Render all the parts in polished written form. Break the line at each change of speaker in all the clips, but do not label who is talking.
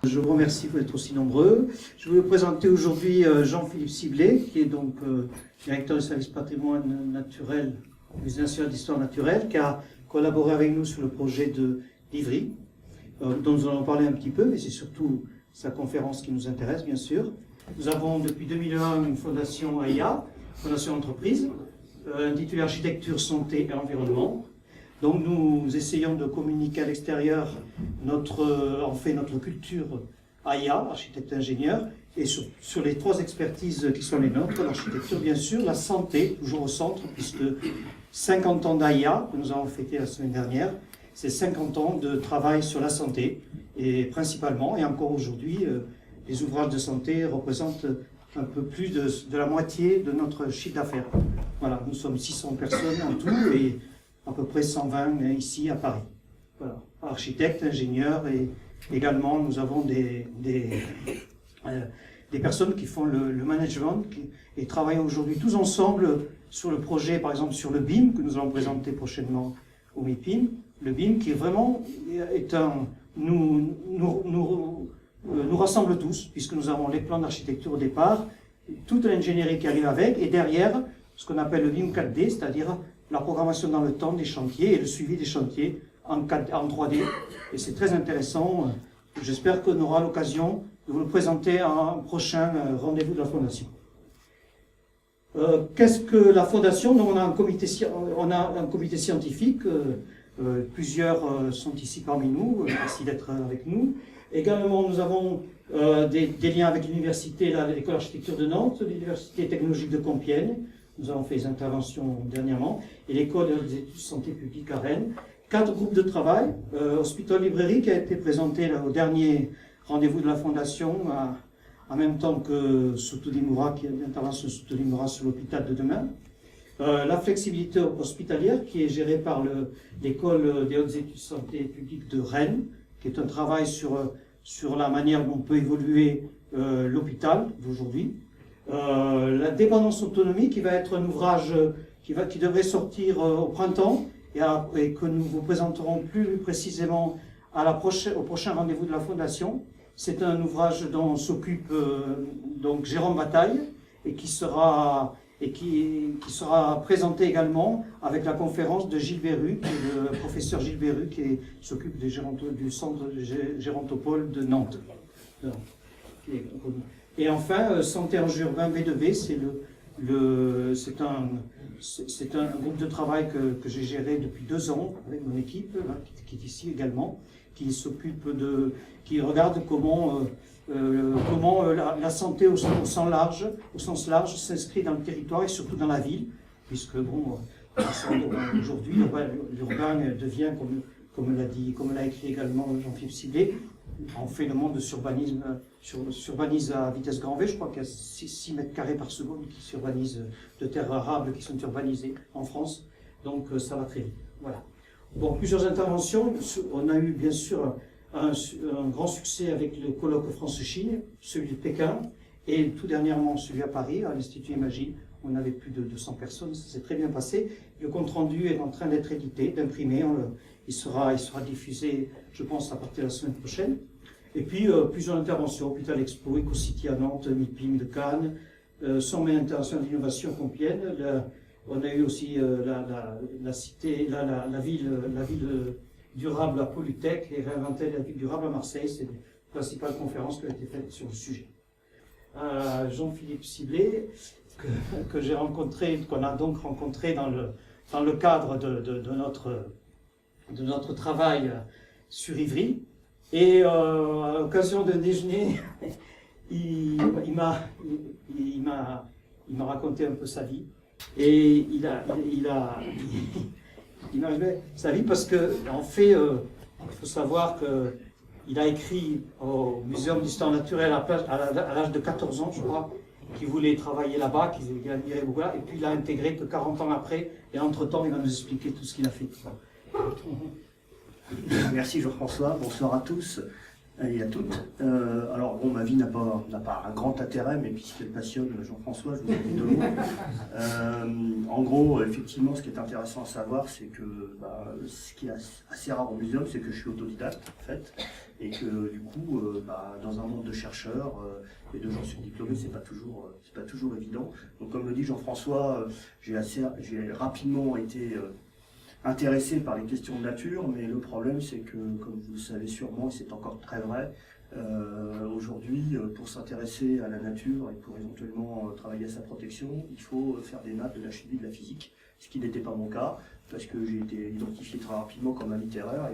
Je vous remercie d'être aussi nombreux. Je vais vous présenter aujourd'hui Jean-Philippe Siblet, qui est donc directeur du service patrimoine naturel du Musée national d'histoire naturelle, qui a collaboré avec nous sur le projet de d'Ivry, dont nous allons parler un petit peu, mais c'est surtout sa conférence qui nous intéresse, bien sûr. Nous avons depuis 2001 une fondation AIA, fondation entreprise, intitulée Architecture, Santé et Environnement. Donc nous essayons de communiquer à l'extérieur notre culture AIA, architecte-ingénieur, et sur les trois expertises qui sont les nôtres, l'architecture bien sûr, la santé, toujours au centre, puisque 50 ans d'AIA, que nous avons fêté la semaine dernière, c'est 50 ans de travail sur la santé, et principalement, et encore aujourd'hui, les ouvrages de santé représentent un peu plus de la moitié de notre chiffre d'affaires. Voilà, nous sommes 600 personnes en tout, et à peu près 120 ici à Paris. Voilà. Architectes, ingénieurs, et également nous avons des personnes qui font le management et travaillent aujourd'hui tous ensemble sur le projet, par exemple sur le BIM, que nous allons présenter prochainement au MIPIM. Le BIM qui vraiment nous rassemble tous, puisque nous avons les plans d'architecture au départ, toute l'ingénierie qui arrive avec, et derrière, ce qu'on appelle le BIM 4D, c'est-à-dire la programmation dans le temps des chantiers et le suivi des chantiers en 3D. Et c'est très intéressant. J'espère qu'on aura l'occasion de vous le présenter à un prochain rendez-vous de la Fondation. Qu'est-ce que la Fondation? Donc, on a un comité scientifique. Plusieurs sont ici parmi nous. Merci d'être avec nous. Également, nous avons des liens avec l'université, l'école d'architecture de Nantes, l'université technologique de Compiègne. Nous avons fait des interventions dernièrement, et l'école des études de santé publique à Rennes. 4 groupes de travail, Hospital Librairie qui a été présenté là, au dernier rendez-vous de la Fondation, en même temps que Soto-Dimura, qui a une intervention Soto-Dimura sur l'hôpital de demain. La flexibilité hospitalière qui est gérée par l'école des hautes études de santé publique de Rennes, qui est un travail sur la manière dont peut évoluer l'hôpital d'aujourd'hui. La dépendance autonomie qui va être un ouvrage qui devrait sortir au printemps et que nous vous présenterons plus précisément au prochain rendez-vous de la Fondation. C'est un ouvrage dont s'occupe donc Jérôme Bataille et qui sera présenté également avec la conférence de Gilles Berru, qui est le professeur Gilles Berru qui s'occupe du centre de gérontopole de Nantes. Et enfin, Santé Enjeux Urbains B2B, c'est un groupe de travail que j'ai géré depuis 2 ans avec mon équipe, là, qui est ici également, qui regarde comment la santé au sens large s'inscrit dans le territoire et surtout dans la ville, puisque bon, aujourd'hui l'urbain devient, comme l'a écrit également Jean-Philippe Siblet, on fait le monde de s'urbanise à vitesse grand V. Je crois qu'il y a 6 mètres carrés par seconde qui s'urbanisent, de terres arables qui sont urbanisées en France. Donc ça va très vite. Voilà. Bon, plusieurs interventions. On a eu bien sûr un grand succès avec le colloque France-Chine, celui de Pékin, et tout dernièrement celui à Paris, à l'Institut Imagine. On avait plus de 200 personnes, ça s'est très bien passé. Le compte-rendu est en train d'être édité, d'imprimé. Il sera diffusé, je pense, à partir de la semaine prochaine. Et puis, plusieurs interventions, Hôpital Expo, EcoCity à Nantes, MIPIM de Cannes, Sommet international d'innovation Compiègne. On a eu aussi la ville durable à Polytech et réinventer la ville durable à Marseille. C'est les principales conférences qui ont été faites sur le sujet. Jean-Philippe Siblet, qu'on a donc rencontré dans le cadre de notre travail sur Ivry. Et à l'occasion d'un déjeuner, il m'a raconté un peu sa vie. Et il m'a raconté sa vie parce que, en fait, il faut savoir qu'il a écrit au Muséum d'histoire naturelle à l'âge de 14 ans, je crois, qu'il voulait travailler là-bas, qu'il admirait beaucoup là, et puis il a intégré que 40 ans après, et entre-temps, il va nous expliquer tout ce qu'il a fait.
Merci Jean-François, bonsoir à tous. et à toutes. Alors bon, ma vie n'a pas un grand intérêt, mais puisqu'elle passionne Jean-François, je vous en dis deux mots. En gros, effectivement, ce qui est intéressant à savoir, c'est que ce qui est assez rare au muséum, c'est que je suis autodidacte, en fait, et que du coup, dans un monde de chercheurs et de gens surdiplômés, c'est pas toujours évident. Donc, comme le dit Jean-François, j'ai rapidement été intéressé par les questions de nature, mais le problème c'est que, comme vous le savez sûrement, et c'est encore très vrai, aujourd'hui, pour s'intéresser à la nature et pour éventuellement travailler à sa protection, il faut faire des maths, de la chimie, de la physique, ce qui n'était pas mon cas, parce que j'ai été identifié très rapidement comme un littéraire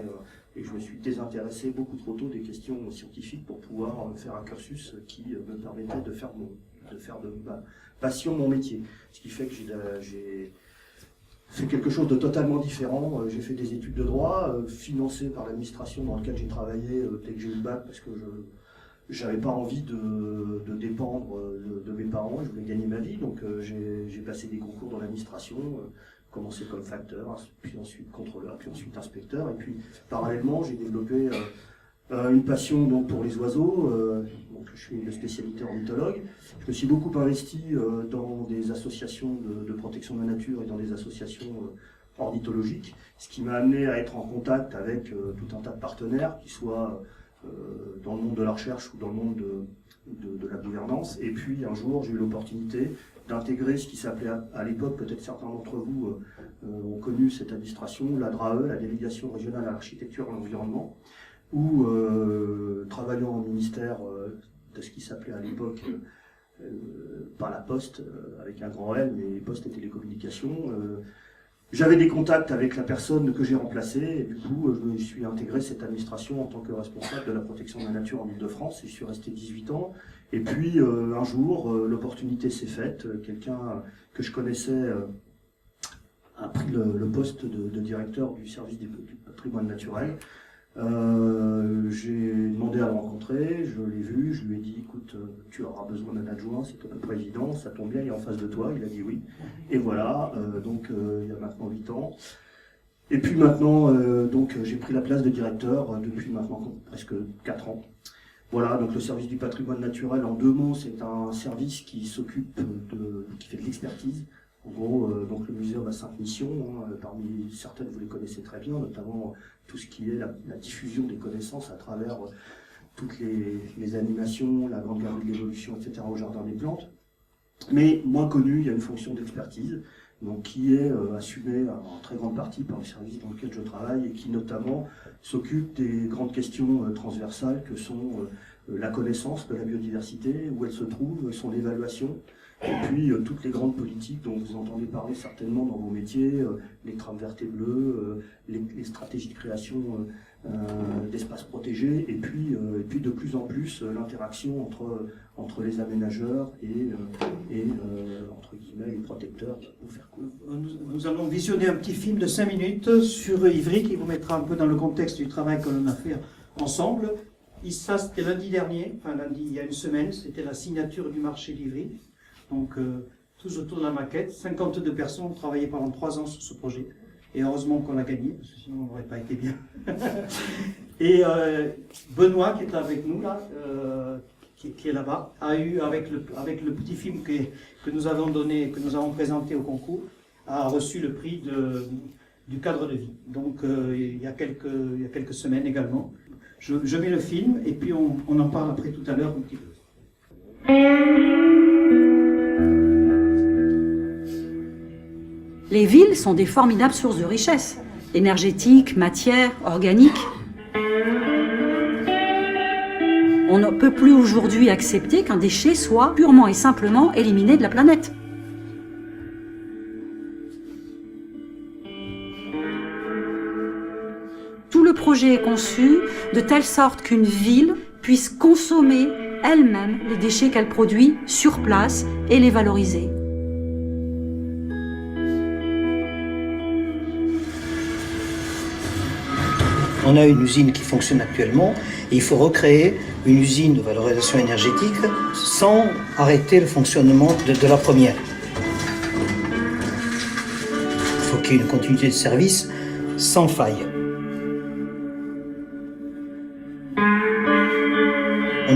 et je me suis désintéressé beaucoup trop tôt des questions scientifiques pour pouvoir faire un cursus qui me permettait de faire de ma passion mon métier. Ce qui fait que j'ai fait quelque chose de totalement différent. J'ai fait des études de droit, financées par l'administration dans laquelle j'ai travaillé dès que j'ai eu le bac, parce que je n'avais pas envie de dépendre de mes parents, et je voulais gagner ma vie. Donc j'ai passé des concours dans l'administration, commencé comme facteur, puis ensuite contrôleur, puis ensuite inspecteur. Et puis parallèlement, j'ai développé une passion donc, pour les oiseaux. Donc, je suis une spécialité ornithologue. Je me suis beaucoup investi dans des associations de protection de la nature et dans des associations ornithologiques, ce qui m'a amené à être en contact avec tout un tas de partenaires, qui soient dans le monde de la recherche ou dans le monde de la gouvernance. Et puis un jour, j'ai eu l'opportunité d'intégrer ce qui s'appelait à l'époque, peut-être certains d'entre vous ont connu cette administration, la DRAE, la Délégation régionale à l'architecture et à l'environnement, où travaillant au ministère de ce qui s'appelait à l'époque par la Poste, avec un grand L, mais Poste et Télécommunications, j'avais des contacts avec la personne que j'ai remplacée, et du coup je me suis intégré cette administration en tant que responsable de la protection de la nature en Île-de-France, et je suis resté 18 ans. Et puis un jour, l'opportunité s'est faite, quelqu'un que je connaissais a pris le poste de directeur du service du patrimoine naturel. J'ai demandé à le rencontrer, je l'ai vu, je lui ai dit écoute, tu auras besoin d'un adjoint, c'est à peu près évident, ça tombe bien, il est en face de toi, il a dit oui. Et voilà, donc il y a maintenant 8 ans. Et puis maintenant, donc j'ai pris la place de directeur depuis maintenant presque 4 ans. Voilà, donc le service du patrimoine naturel, en 2 mots, c'est un service qui s'occupe qui fait de l'expertise. En gros, donc le muséum a 5 missions, parmi certaines vous les connaissez très bien, notamment tout ce qui est la diffusion des connaissances à travers toutes les animations, la grande galerie de l'évolution, etc. au Jardin des Plantes. Mais moins connu, il y a une fonction d'expertise, donc qui est assumée en très grande partie par le service dans lequel je travaille et qui notamment s'occupe des grandes questions transversales que sont la connaissance de la biodiversité, où elle se trouve, son évaluation, et puis toutes les grandes politiques dont vous entendez parler certainement dans vos métiers, les trames vertes et bleues, les stratégies de création d'espaces protégés, et puis de plus en plus l'interaction entre les aménageurs et entre guillemets les protecteurs, pour faire court.
Nous allons visionner un petit film de 5 minutes sur Ivry qui vous mettra un peu dans le contexte du travail que l'on a fait ensemble. Ça, c'était lundi dernier, enfin lundi, il y a une semaine, c'était la signature du marché d'Ivry. Donc, tous autour de la maquette, 52 personnes ont travaillé pendant 3 ans sur ce projet. Et heureusement qu'on l'a gagné, parce que sinon on n'aurait pas été bien. Et Benoît, qui est avec nous là, qui est là-bas, a eu, avec le petit film que nous avons donné, que nous avons présenté au concours, a reçu le prix du cadre de vie. Donc, il y a quelques semaines également. Je mets le film, et puis on en parle après tout à l'heure un petit peu.
Les villes sont des formidables sources de richesse, énergétique, matière, organique. On ne peut plus aujourd'hui accepter qu'un déchet soit purement et simplement éliminé de la planète. Tout le projet est conçu de telle sorte qu'une ville puisse consommer elle-même les déchets qu'elle produit sur place et les valoriser.
On a une usine qui fonctionne actuellement et il faut recréer une usine de valorisation énergétique sans arrêter le fonctionnement de la première. Il faut qu'il y ait une continuité de service sans faille.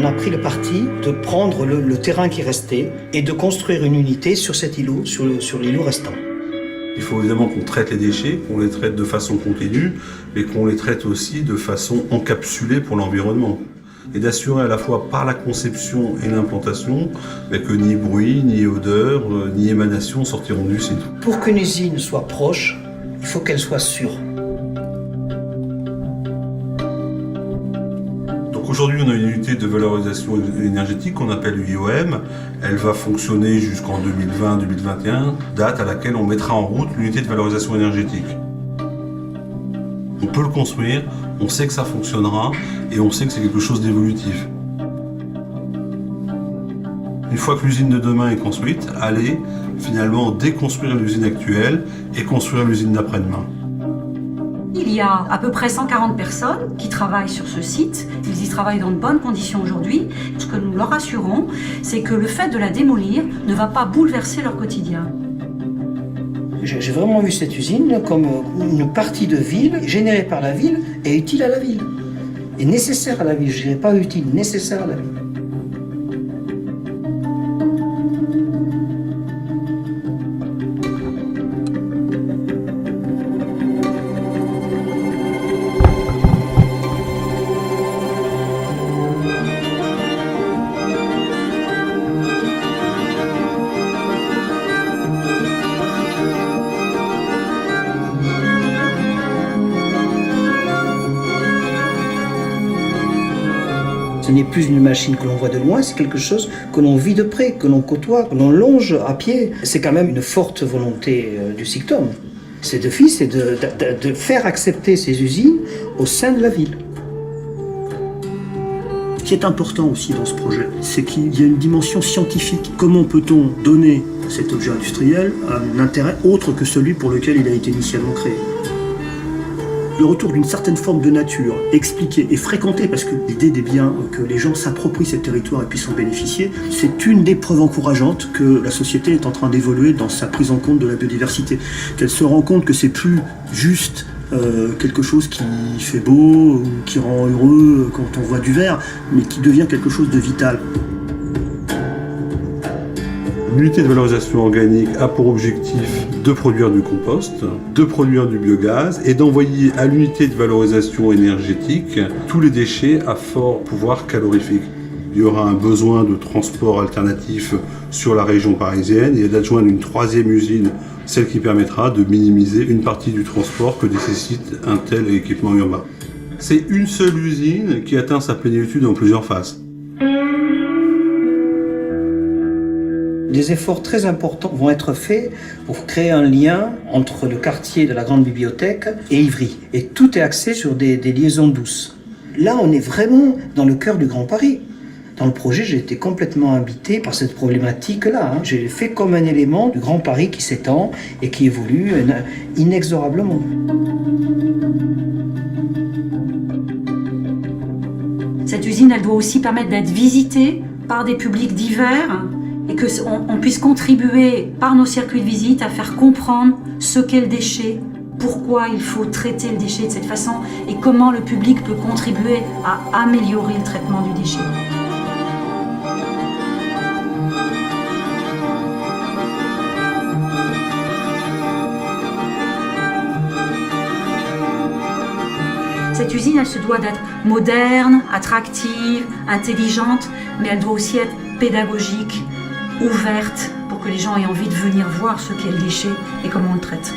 on a pris le parti de prendre le terrain qui restait et de construire une unité sur cet îlot, sur l'îlot restant.
Il faut évidemment qu'on traite les déchets, qu'on les traite de façon continue, mais qu'on les traite aussi de façon encapsulée pour l'environnement. Et d'assurer à la fois par la conception et l'implantation que ni bruit, ni odeur, ni émanation sortiront du site.
Pour qu'une usine soit proche, il faut qu'elle soit sûre.
Donc aujourd'hui, on a une unité de valorisation énergétique qu'on appelle l'UIOM. Elle va fonctionner jusqu'en 2020-2021, date à laquelle on mettra en route l'unité de valorisation énergétique. On peut le construire, on sait que ça fonctionnera et on sait que c'est quelque chose d'évolutif. Une fois que l'usine de demain est construite, aller finalement déconstruire l'usine actuelle et construire l'usine d'après-demain.
Il y a à peu près 140 personnes qui travaillent sur ce site. Ils y travaillent dans de bonnes conditions aujourd'hui. Ce que nous leur assurons, c'est que le fait de la démolir ne va pas bouleverser leur quotidien.
J'ai vraiment vu cette usine comme une partie de ville générée par la ville et utile à la ville. Et nécessaire à la ville, je dirais pas utile, nécessaire à la ville. Ce n'est plus une machine que l'on voit de loin, c'est quelque chose que l'on vit de près, que l'on côtoie, que l'on longe à pied. C'est quand même une forte volonté du SICTOM. C'est de faire accepter ces usines au sein de la ville.
Ce qui est important aussi dans ce projet, c'est qu'il y a une dimension scientifique. Comment peut-on donner à cet objet industriel un intérêt autre que celui pour lequel il a été initialement créé ? Le retour d'une certaine forme de nature, expliquée et fréquentée, parce que l'idée des biens, que les gens s'approprient ce territoire et puissent en bénéficier, c'est une des preuves encourageantes que la société est en train d'évoluer dans sa prise en compte de la biodiversité. Qu'elle se rend compte que c'est plus juste quelque chose qui fait beau ou qui rend heureux quand on voit du vert, mais qui devient quelque chose de vital.
L'unité de valorisation organique a pour objectif de produire du compost, de produire du biogaz et d'envoyer à l'unité de valorisation énergétique tous les déchets à fort pouvoir calorifique. Il y aura un besoin de transport alternatif sur la région parisienne et d'adjoindre une troisième usine, celle qui permettra de minimiser une partie du transport que nécessite un tel équipement urbain. C'est une seule usine qui atteint sa plénitude en plusieurs phases.
Des efforts très importants vont être faits pour créer un lien entre le quartier de la Grande Bibliothèque et Ivry. Et tout est axé sur des liaisons douces. Là, on est vraiment dans le cœur du Grand Paris. Dans le projet, j'ai été complètement habité par cette problématique-là. J'ai fait comme un élément du Grand Paris qui s'étend et qui évolue inexorablement.
Cette usine, elle doit aussi permettre d'être visitée par des publics divers et qu'on puisse contribuer par nos circuits de visite à faire comprendre ce qu'est le déchet, pourquoi il faut traiter le déchet de cette façon et comment le public peut contribuer à améliorer le traitement du déchet. Cette usine, elle se doit d'être moderne, attractive, intelligente, mais elle doit aussi être pédagogique, ouverte, pour que les gens aient envie de venir voir ce qu'est le déchet et comment on le traite.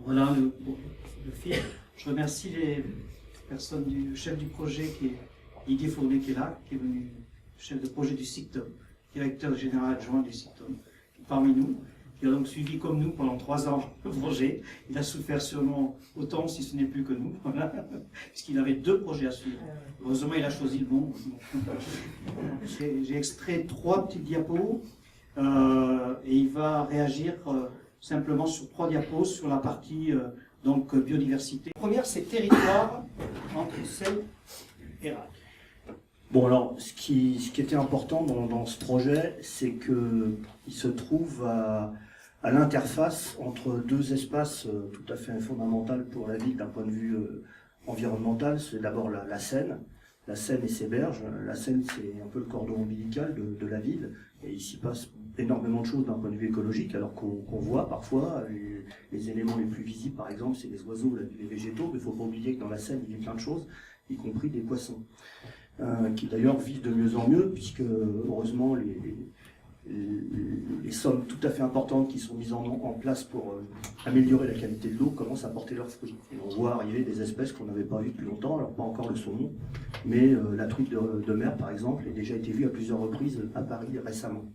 Voilà le film. Je remercie les personnes du chef du projet qui est Didier Fournet qui est là, qui est venu chef de projet du SICTOM, directeur général adjoint du SICTOM, qui est parmi nous, qui a donc suivi comme nous pendant 3 ans le projet. Il a souffert sûrement autant, si ce n'est plus que nous, voilà, puisqu'il avait 2 projets à suivre. Heureusement, il a choisi le bon. J'ai extrait 3 petites diapos et il va réagir simplement sur 3 diapos sur la partie Donc biodiversité. La première, c'est territoire entre Selle et Rac.
Bon, alors, ce qui était important dans ce projet, c'est qu'il se trouve à l'interface entre deux espaces tout à fait fondamentaux pour la ville d'un point de vue environnemental. C'est d'abord la Seine et ses berges. La Seine, c'est un peu le cordon ombilical de la ville, et il s'y passe énormément de choses d'un point de vue écologique, alors qu'on voit parfois les éléments les plus visibles, par exemple, c'est les oiseaux, les végétaux, mais il ne faut pas oublier que dans la Seine, il y a plein de choses, y compris des poissons, qui d'ailleurs vivent de mieux en mieux, puisque heureusement les sommes tout à fait importantes qui sont mises en place pour améliorer la qualité de l'eau commencent à porter leurs fruits. Et on voit arriver des espèces qu'on n'avait pas vues depuis longtemps, alors pas encore le saumon, mais la truite de mer par exemple, a déjà été vue à plusieurs reprises à Paris récemment.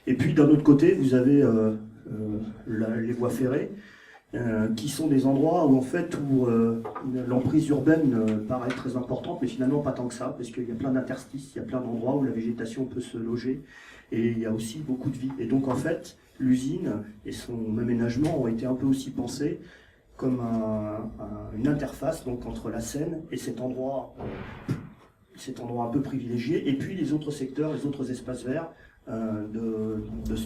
Et puis d'un autre côté, vous avez les voies ferrées, qui sont des endroits où en fait l'emprise urbaine paraît très importante, mais finalement pas tant que ça, parce qu'il y a plein d'interstices, il y a plein d'endroits où la végétation peut se loger, et il y a aussi beaucoup de vie. Et donc en fait, l'usine et son aménagement ont été un peu aussi pensés comme une interface donc entre la Seine et cet endroit un peu privilégié, et puis les autres secteurs, les autres espaces verts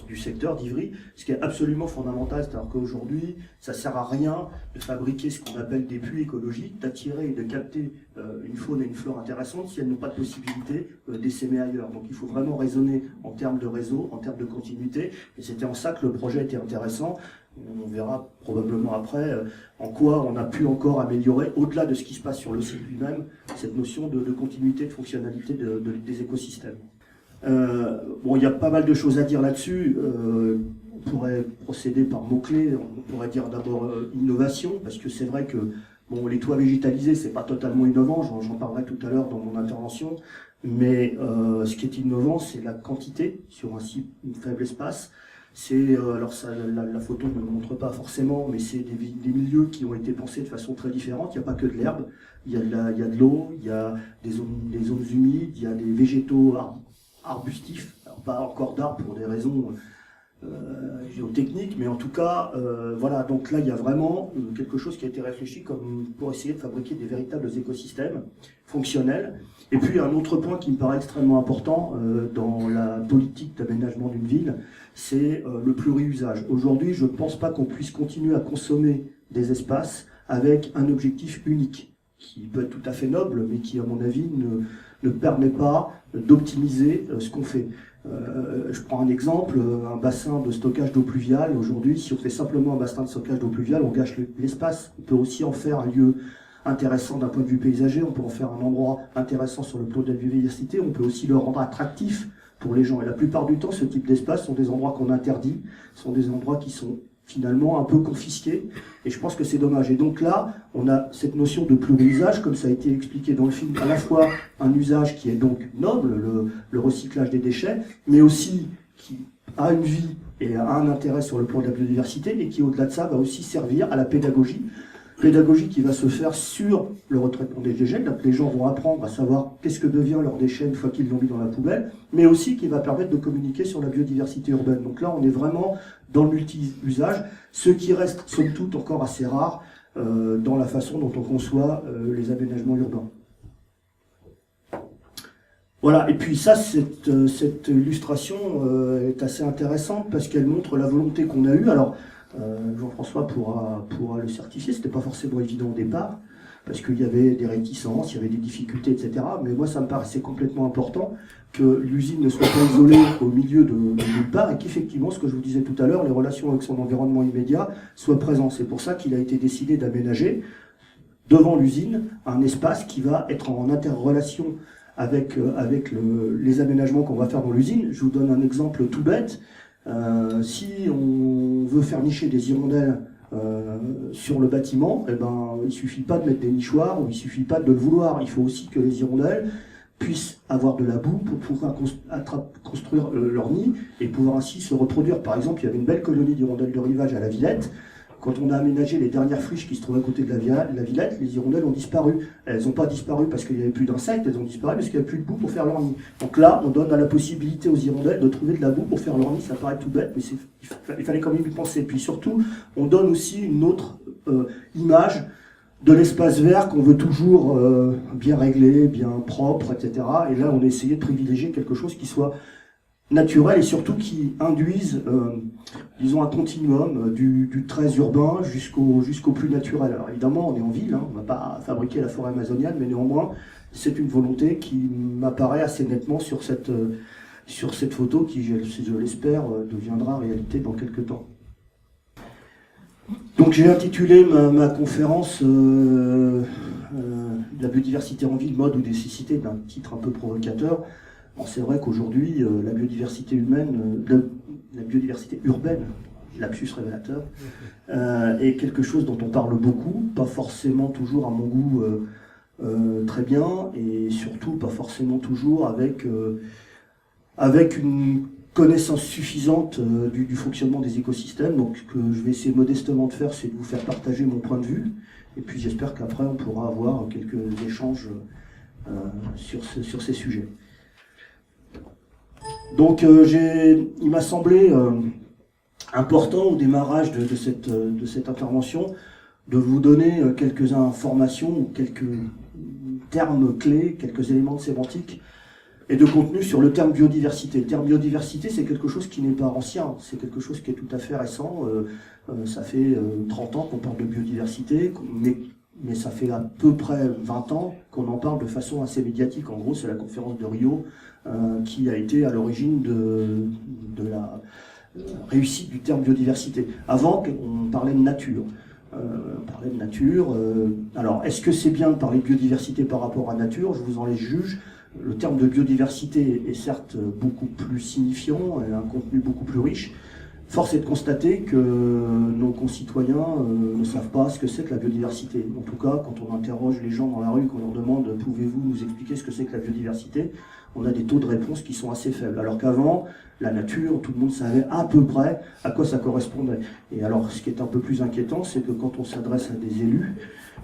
du secteur d'Ivry, ce qui est absolument fondamental. C'est-à-dire qu'aujourd'hui, ça ne sert à rien de fabriquer ce qu'on appelle des puits écologiques, d'attirer et de capter une faune et une flore intéressantes si elles n'ont pas de possibilité d'essaimer ailleurs. Donc il faut vraiment raisonner en termes de réseau, en termes de continuité, et c'était en ça que le projet était intéressant. On verra probablement après en quoi on a pu encore améliorer, au-delà de ce qui se passe sur le site lui-même, cette notion de continuité, de fonctionnalité des écosystèmes. Bon, il y a pas mal de choses à dire là-dessus. On pourrait procéder par mots-clés. On pourrait dire d'abord innovation, parce que c'est vrai que bon, les toits végétalisés, c'est pas totalement innovant, j'en parlerai tout à l'heure dans mon intervention, mais ce qui est innovant, c'est la quantité sur un si faible espace. C'est alors ça, la photo ne le montre pas forcément, mais c'est des milieux qui ont été pensés de façon très différente. Il n'y a pas que de l'herbe, il y a de l'eau, il y a des zones humides, il y a des végétaux arbustifs, alors pas encore d'arbres pour des raisons géotechniques, mais en tout cas, voilà, donc là il y a vraiment quelque chose qui a été réfléchi comme pour essayer de fabriquer des véritables écosystèmes fonctionnels. Et puis un autre point qui me paraît extrêmement important dans la politique d'aménagement d'une ville, c'est le pluriusage. Aujourd'hui, je ne pense pas qu'on puisse continuer à consommer des espaces avec un objectif unique, qui peut être tout à fait noble, mais qui, à mon avis, ne permet pas d'optimiser ce qu'on fait. Je prends un exemple, un bassin de stockage d'eau pluviale. Aujourd'hui, si on fait simplement un bassin de stockage d'eau pluviale, on gâche l'espace. On peut aussi en faire un lieu intéressant d'un point de vue paysager, on peut en faire un endroit intéressant sur le plan de la biodiversité, on peut aussi le rendre attractif pour les gens. Et la plupart du temps, ce type d'espace sont des endroits qu'on interdit, sont des endroits qui sont finalement un peu confisqués, et je pense que c'est dommage. Et donc là, on a cette notion de pluriusage, comme ça a été expliqué dans le film, à la fois un usage qui est donc noble, le recyclage des déchets, mais aussi qui a une vie et a un intérêt sur le plan de la biodiversité, et qui au-delà de ça va aussi servir à la pédagogie qui va se faire sur le retraitement des déchets, donc les gens vont apprendre à savoir qu'est-ce que devient leur déchet une fois qu'ils l'ont mis dans la poubelle, mais aussi qui va permettre de communiquer sur la biodiversité urbaine. Donc là, on est vraiment dans le multi-usage, ce qui reste, somme toute, encore assez rare dans la façon dont on conçoit les aménagements urbains. Voilà, et puis ça, cette illustration est assez intéressante parce qu'elle montre la volonté qu'on a eue. Alors, Jean-François pourra le certifier, c'était pas forcément évident au départ, parce qu'il y avait des réticences, il y avait des difficultés, etc. Mais moi, ça me paraissait complètement important que l'usine ne soit pas isolée au milieu de nulle part, et qu'effectivement, ce que je vous disais tout à l'heure, les relations avec son environnement immédiat soient présentes. C'est pour ça qu'il a été décidé d'aménager devant l'usine un espace qui va être en interrelation avec les aménagements qu'on va faire dans l'usine. Je vous donne un exemple tout bête. Si on veut faire nicher des hirondelles sur le bâtiment, eh ben, il ne suffit pas de mettre des nichoirs, ou il ne suffit pas de le vouloir. Il faut aussi que les hirondelles puissent avoir de la boue pour pouvoir construire leur nid et pouvoir ainsi se reproduire. Par exemple, il y avait une belle colonie d'hirondelles de rivage à la Villette Quand on a aménagé les dernières friches qui se trouvaient à côté de la Villette, les hirondelles ont disparu. Elles n'ont pas disparu parce qu'il n'y avait plus d'insectes, elles ont disparu parce qu'il n'y avait plus de boue pour faire leur nid. Donc là, on donne la possibilité aux hirondelles de trouver de la boue pour faire leur nid. Ça paraît tout bête, mais il fallait quand même y penser. Puis surtout, on donne aussi une autre image de l'espace vert qu'on veut toujours bien réglé, bien propre, etc. Et là, on a essayé de privilégier quelque chose qui soit naturel et surtout qui induise, disons, un continuum du très urbain jusqu'au plus naturel. Alors évidemment, on est en ville, hein, on ne va pas fabriquer la forêt amazonienne, mais néanmoins, c'est une volonté qui m'apparaît assez nettement sur cette photo qui, je l'espère, deviendra réalité dans quelques temps. Donc j'ai intitulé ma conférence La biodiversité en ville, mode ou nécessité, d'un titre un peu provocateur. Bon, c'est vrai qu'aujourd'hui, la biodiversité humaine, la biodiversité urbaine, lapsus révélateur, est quelque chose dont on parle beaucoup, pas forcément toujours à mon goût très bien, et surtout pas forcément toujours avec une connaissance suffisante du fonctionnement des écosystèmes. Donc ce que je vais essayer modestement de faire, c'est de vous faire partager mon point de vue, et puis j'espère qu'après on pourra avoir quelques échanges sur ces sujets. Donc il m'a semblé important au démarrage de cette intervention de vous donner quelques informations ou quelques termes clés, quelques éléments de sémantique et de contenu sur le terme biodiversité. Le terme biodiversité, c'est quelque chose qui n'est pas ancien, c'est quelque chose qui est tout à fait récent. Ça fait 30 ans qu'on parle de biodiversité, mais ça fait à peu près 20 ans qu'on en parle de façon assez médiatique. En gros, c'est la conférence de Rio qui a été à l'origine de la réussite du terme biodiversité. Avant, on parlait de nature. Alors, est-ce que c'est bien de parler de biodiversité par rapport à nature? Je vous en laisse juge. Le terme de biodiversité est certes beaucoup plus signifiant, et un contenu beaucoup plus riche. Force est de constater que nos concitoyens ne savent pas ce que c'est que la biodiversité. En tout cas, quand on interroge les gens dans la rue, qu'on leur demande « Pouvez-vous nous expliquer ce que c'est que la biodiversité ?» on a des taux de réponse qui sont assez faibles. Alors qu'avant, la nature, tout le monde savait à peu près à quoi ça correspondait. Et alors, ce qui est un peu plus inquiétant, c'est que quand on s'adresse à des élus,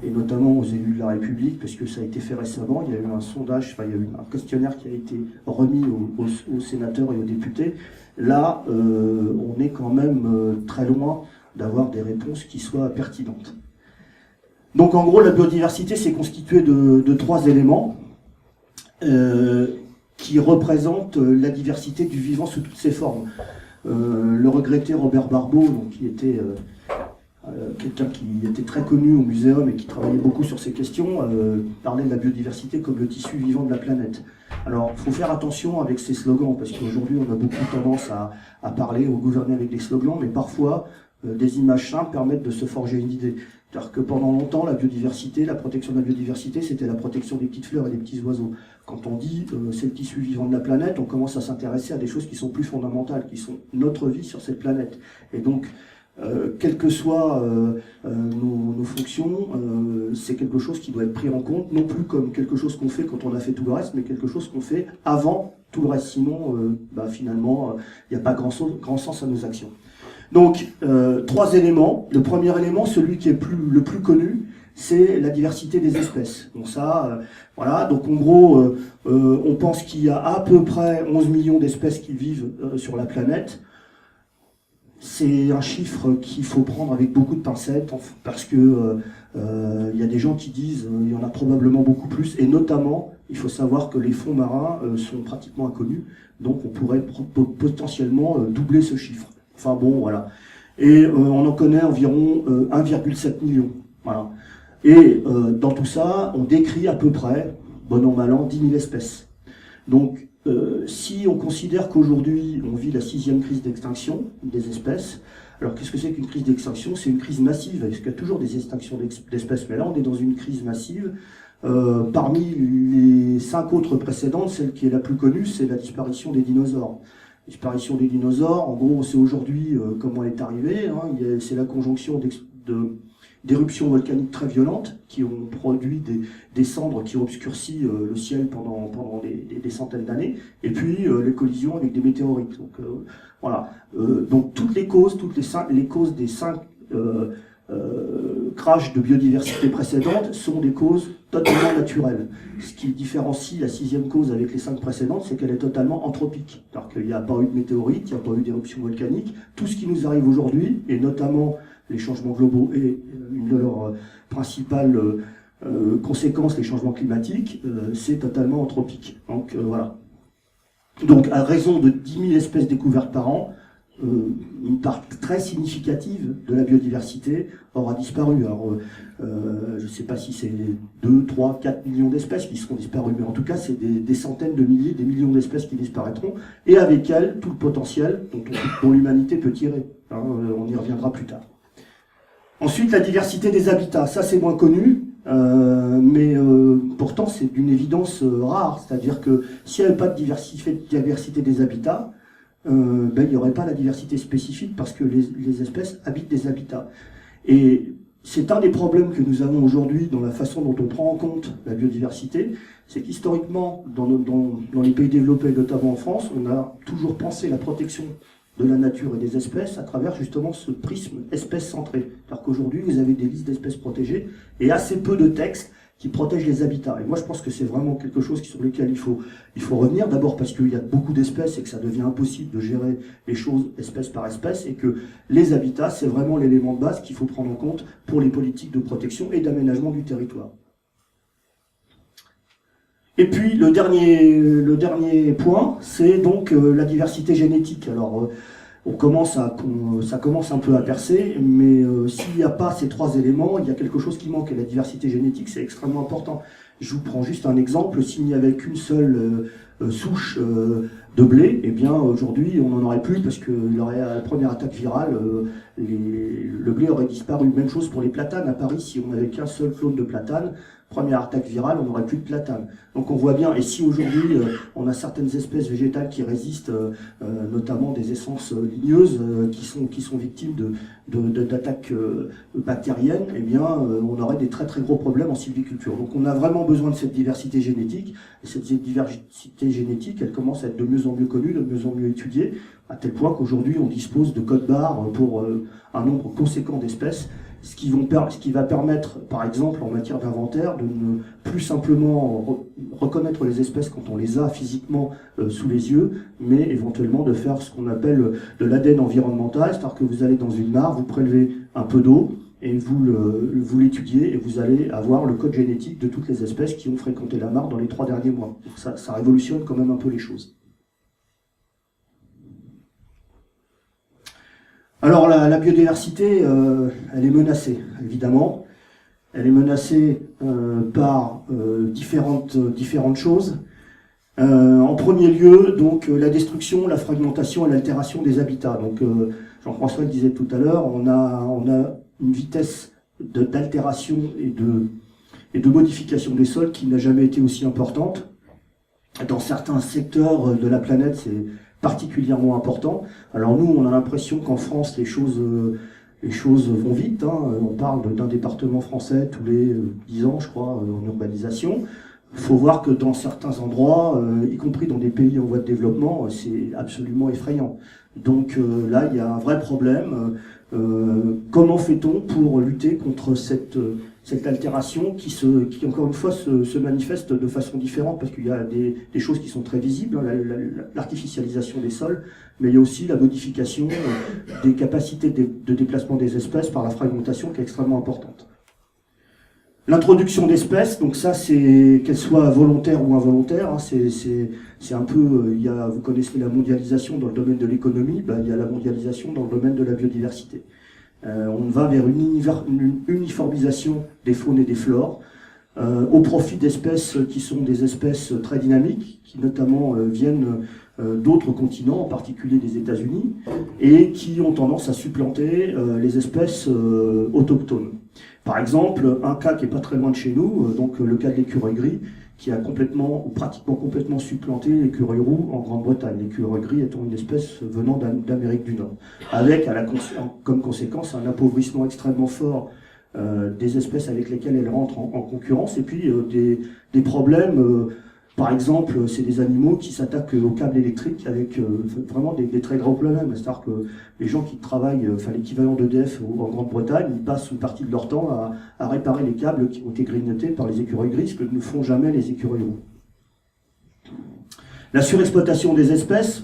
et notamment aux élus de la République, parce que ça a été fait récemment, il y a eu un sondage, il y a eu un questionnaire qui a été remis aux sénateurs et aux députés. Là, on est quand même très loin d'avoir des réponses qui soient pertinentes. Donc en gros, la biodiversité, c'est constitué de 3 éléments qui représentent la diversité du vivant sous toutes ses formes. Le regretté Robert Barbeau, donc, qui était quelqu'un qui était très connu au muséum et qui travaillait beaucoup sur ces questions, parlait de la biodiversité comme le tissu vivant de la planète. Alors, il faut faire attention avec ces slogans, parce qu'aujourd'hui, on a beaucoup tendance à parler, à gouverner avec des slogans, mais parfois, des images simples permettent de se forger une idée. C'est-à-dire que pendant longtemps, la biodiversité, la protection de la biodiversité, c'était la protection des petites fleurs et des petits oiseaux. Quand on dit c'est le tissu vivant de la planète, on commence à s'intéresser à des choses qui sont plus fondamentales, qui sont notre vie sur cette planète. Et donc, quelles que soient nos fonctions, c'est quelque chose qui doit être pris en compte, non plus comme quelque chose qu'on fait quand on a fait tout le reste, mais quelque chose qu'on fait avant tout le reste. Sinon, finalement, il n'y a pas grand sens à nos actions. Donc, 3 éléments. Le premier élément, celui qui est le plus connu, c'est la diversité des espèces. Donc ça, voilà. Donc en gros, on pense qu'il y a à peu près 11 millions d'espèces qui vivent sur la planète. C'est un chiffre qu'il faut prendre avec beaucoup de pincettes, parce que il y a des gens qui disent il y en a probablement beaucoup plus, et notamment, il faut savoir que les fonds marins sont pratiquement inconnus, donc on pourrait potentiellement doubler ce chiffre. Enfin bon, voilà. Et on en connaît environ 1,7 million. Voilà. Et dans tout ça, on décrit à peu près, bon an mal an, 10 000 espèces. Donc, si on considère qu'aujourd'hui, on vit la 6e crise d'extinction des espèces, alors qu'est-ce que c'est qu'une crise d'extinction? C'est une crise massive, parce qu'il y a toujours des extinctions d'espèces, mais là, on est dans une crise massive. Parmi les 5 autres précédentes, celle qui est la plus connue, c'est la disparition des dinosaures. La disparition des dinosaures, en gros, c'est aujourd'hui comment elle est arrivée. Hein, c'est la conjonction d'éruptions volcaniques très violentes qui ont produit des cendres qui ont obscurci le ciel pendant des centaines d'années, et puis les collisions avec des météorites. Donc voilà. Donc toutes les causes, les causes des 5 crash de biodiversité précédentes sont des causes totalement naturelles. Ce qui différencie la 6e cause avec les 5 précédentes, c'est qu'elle est totalement anthropique. Alors qu'il n'y a pas eu de météorites, il n'y a pas eu d'éruption volcanique. Tout ce qui nous arrive aujourd'hui, et notamment les changements globaux et une de leurs principales conséquences, les changements climatiques, c'est totalement anthropique. Donc voilà. Donc à raison de 10 000 espèces découvertes par an, une part très significative de la biodiversité aura disparu. Alors, je ne sais pas si c'est 2, 3, 4 millions d'espèces qui seront disparues, mais en tout cas, c'est des centaines de milliers, des millions d'espèces qui disparaîtront, et avec elles, tout le potentiel dont l'humanité peut tirer. Hein, on y reviendra plus tard. Ensuite, la diversité des habitats. Ça, c'est moins connu, mais pourtant, c'est d'une évidence rare. C'est-à-dire que s'il n'y avait pas de diversité des habitats, il n'y aurait pas la diversité spécifique parce que les espèces habitent des habitats. Et c'est un des problèmes que nous avons aujourd'hui dans la façon dont on prend en compte la biodiversité, c'est qu'historiquement, dans les pays développés, notamment en France, on a toujours pensé la protection de la nature et des espèces à travers justement ce prisme espèce centré. C'est-à-dire qu'aujourd'hui, vous avez des listes d'espèces protégées et assez peu de textes qui protègent les habitats. Et moi, je pense que c'est vraiment quelque chose sur lequel il faut revenir. D'abord parce qu'il y a beaucoup d'espèces et que ça devient impossible de gérer les choses espèce par espèce et que les habitats, c'est vraiment l'élément de base qu'il faut prendre en compte pour les politiques de protection et d'aménagement du territoire. Et puis, le dernier point, c'est donc la diversité génétique. Alors, ça commence un peu à percer, mais s'il n'y a pas ces 3 éléments, il y a quelque chose qui manque. Et la diversité génétique, c'est extrêmement important. Je vous prends juste un exemple. S'il n'y avait qu'une seule souche de blé, eh bien aujourd'hui, on n'en aurait plus parce que la première attaque virale, le blé aurait disparu. Même chose pour les platanes. À Paris, si on n'avait qu'un seul clone de platane, première attaque virale, on n'aurait plus de platane. Donc on voit bien, et si aujourd'hui on a certaines espèces végétales qui résistent, notamment des essences ligneuses qui sont victimes d'attaques bactériennes, eh bien on aurait des très très gros problèmes en sylviculture. Donc on a vraiment besoin de cette diversité génétique, et cette diversité génétique, elle commence à être de mieux en mieux connue, de mieux en mieux étudiée, à tel point qu'aujourd'hui on dispose de codes barres pour un nombre conséquent d'espèces, ce qui va permettre, par exemple, en matière d'inventaire, de ne plus simplement reconnaître les espèces quand on les a physiquement sous les yeux, mais éventuellement de faire ce qu'on appelle de l'ADN environnemental, c'est-à-dire que vous allez dans une mare, vous prélevez un peu d'eau, et vous l'étudiez, et vous allez avoir le code génétique de toutes les espèces qui ont fréquenté la mare dans les 3 derniers mois. Donc ça révolutionne quand même un peu les choses. Alors la biodiversité, elle est menacée, évidemment. Elle est menacée par différentes choses. En premier lieu, donc la destruction, la fragmentation et l'altération des habitats. Donc Jean-François le disait tout à l'heure, on a une vitesse d'altération et de modification des sols qui n'a jamais été aussi importante. Dans certains secteurs de la planète, c'est particulièrement important. Alors nous, on a l'impression qu'en France, les choses vont vite. Hein. On parle d'un département français tous les 10 ans, je crois, en urbanisation. Il faut voir que dans certains endroits, y compris dans des pays en voie de développement, c'est absolument effrayant. Donc là, il y a un vrai problème. Comment fait-on pour lutter contre cette altération qui encore une fois se manifeste de façon différente, parce qu'il y a des choses qui sont très visibles, hein, l'artificialisation des sols, mais il y a aussi la modification des capacités de déplacement des espèces par la fragmentation qui est extrêmement importante. L'introduction d'espèces, donc ça, c'est qu'elles soient volontaires ou involontaires, hein, c'est un peu, vous connaissez la mondialisation dans le domaine de l'économie, il y a la mondialisation dans le domaine de la biodiversité. On va vers une uniformisation des faunes et des flores, au profit d'espèces qui sont des espèces très dynamiques, qui notamment viennent d'autres continents, en particulier des États-Unis, et qui ont tendance à supplanter les espèces autochtones. Par exemple, un cas qui est pas très loin de chez nous, donc le cas de l'écureuil gris, qui a complètement ou pratiquement complètement supplanté l'écureuil roux en Grande-Bretagne, l'écureuil gris étant une espèce venant d'Amérique du Nord, avec comme conséquence un appauvrissement extrêmement fort des espèces avec lesquelles elle rentre en concurrence, et puis des problèmes Par exemple, c'est des animaux qui s'attaquent aux câbles électriques avec vraiment des très grands problèmes. C'est-à-dire que les gens qui travaillent, l'équivalent d'EDF en Grande-Bretagne, ils passent une partie de leur temps à réparer les câbles qui ont été grignotés par les écureuils gris, ce que ne font jamais les écureuils roux. La surexploitation des espèces,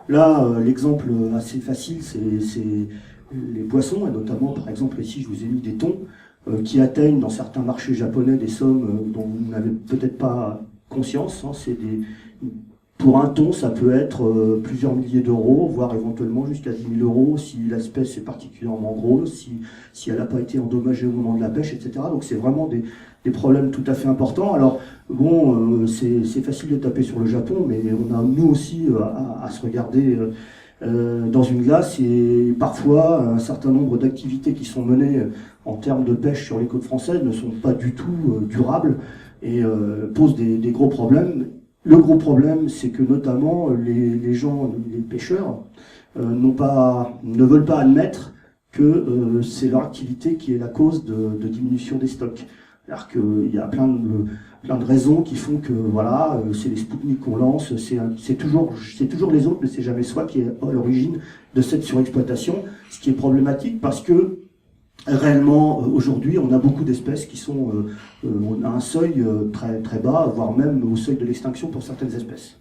là, l'exemple assez facile, c'est les poissons, et notamment, par exemple, ici, je vous ai mis des thons, qui atteignent dans certains marchés japonais des sommes dont vous n'avez peut-être pas conscience. Pour un thon, ça peut être plusieurs milliers d'euros, voire éventuellement jusqu'à 10 000 euros si l'espèce est particulièrement grosse, si elle n'a pas été endommagée au moment de la pêche, etc. Donc c'est vraiment des problèmes tout à fait importants. Alors c'est facile de taper sur le Japon, mais on a nous aussi à se regarder dans une glace, et parfois un certain nombre d'activités qui sont menées en termes de pêche sur les côtes françaises ne sont pas du tout durables et posent des gros problèmes. Le gros problème, c'est que notamment les gens, les pêcheurs, ne veulent pas admettre que c'est leur activité qui est la cause de diminution des stocks. Alors qu'il y a plein de raisons qui font que voilà, c'est les Spoutnik qu'on lance, c'est toujours les autres, mais c'est jamais soi qui est à l'origine de cette surexploitation, ce qui est problématique parce que réellement aujourd'hui on a beaucoup d'espèces qui sont on a un seuil très très bas, voire même au seuil de l'extinction pour certaines espèces.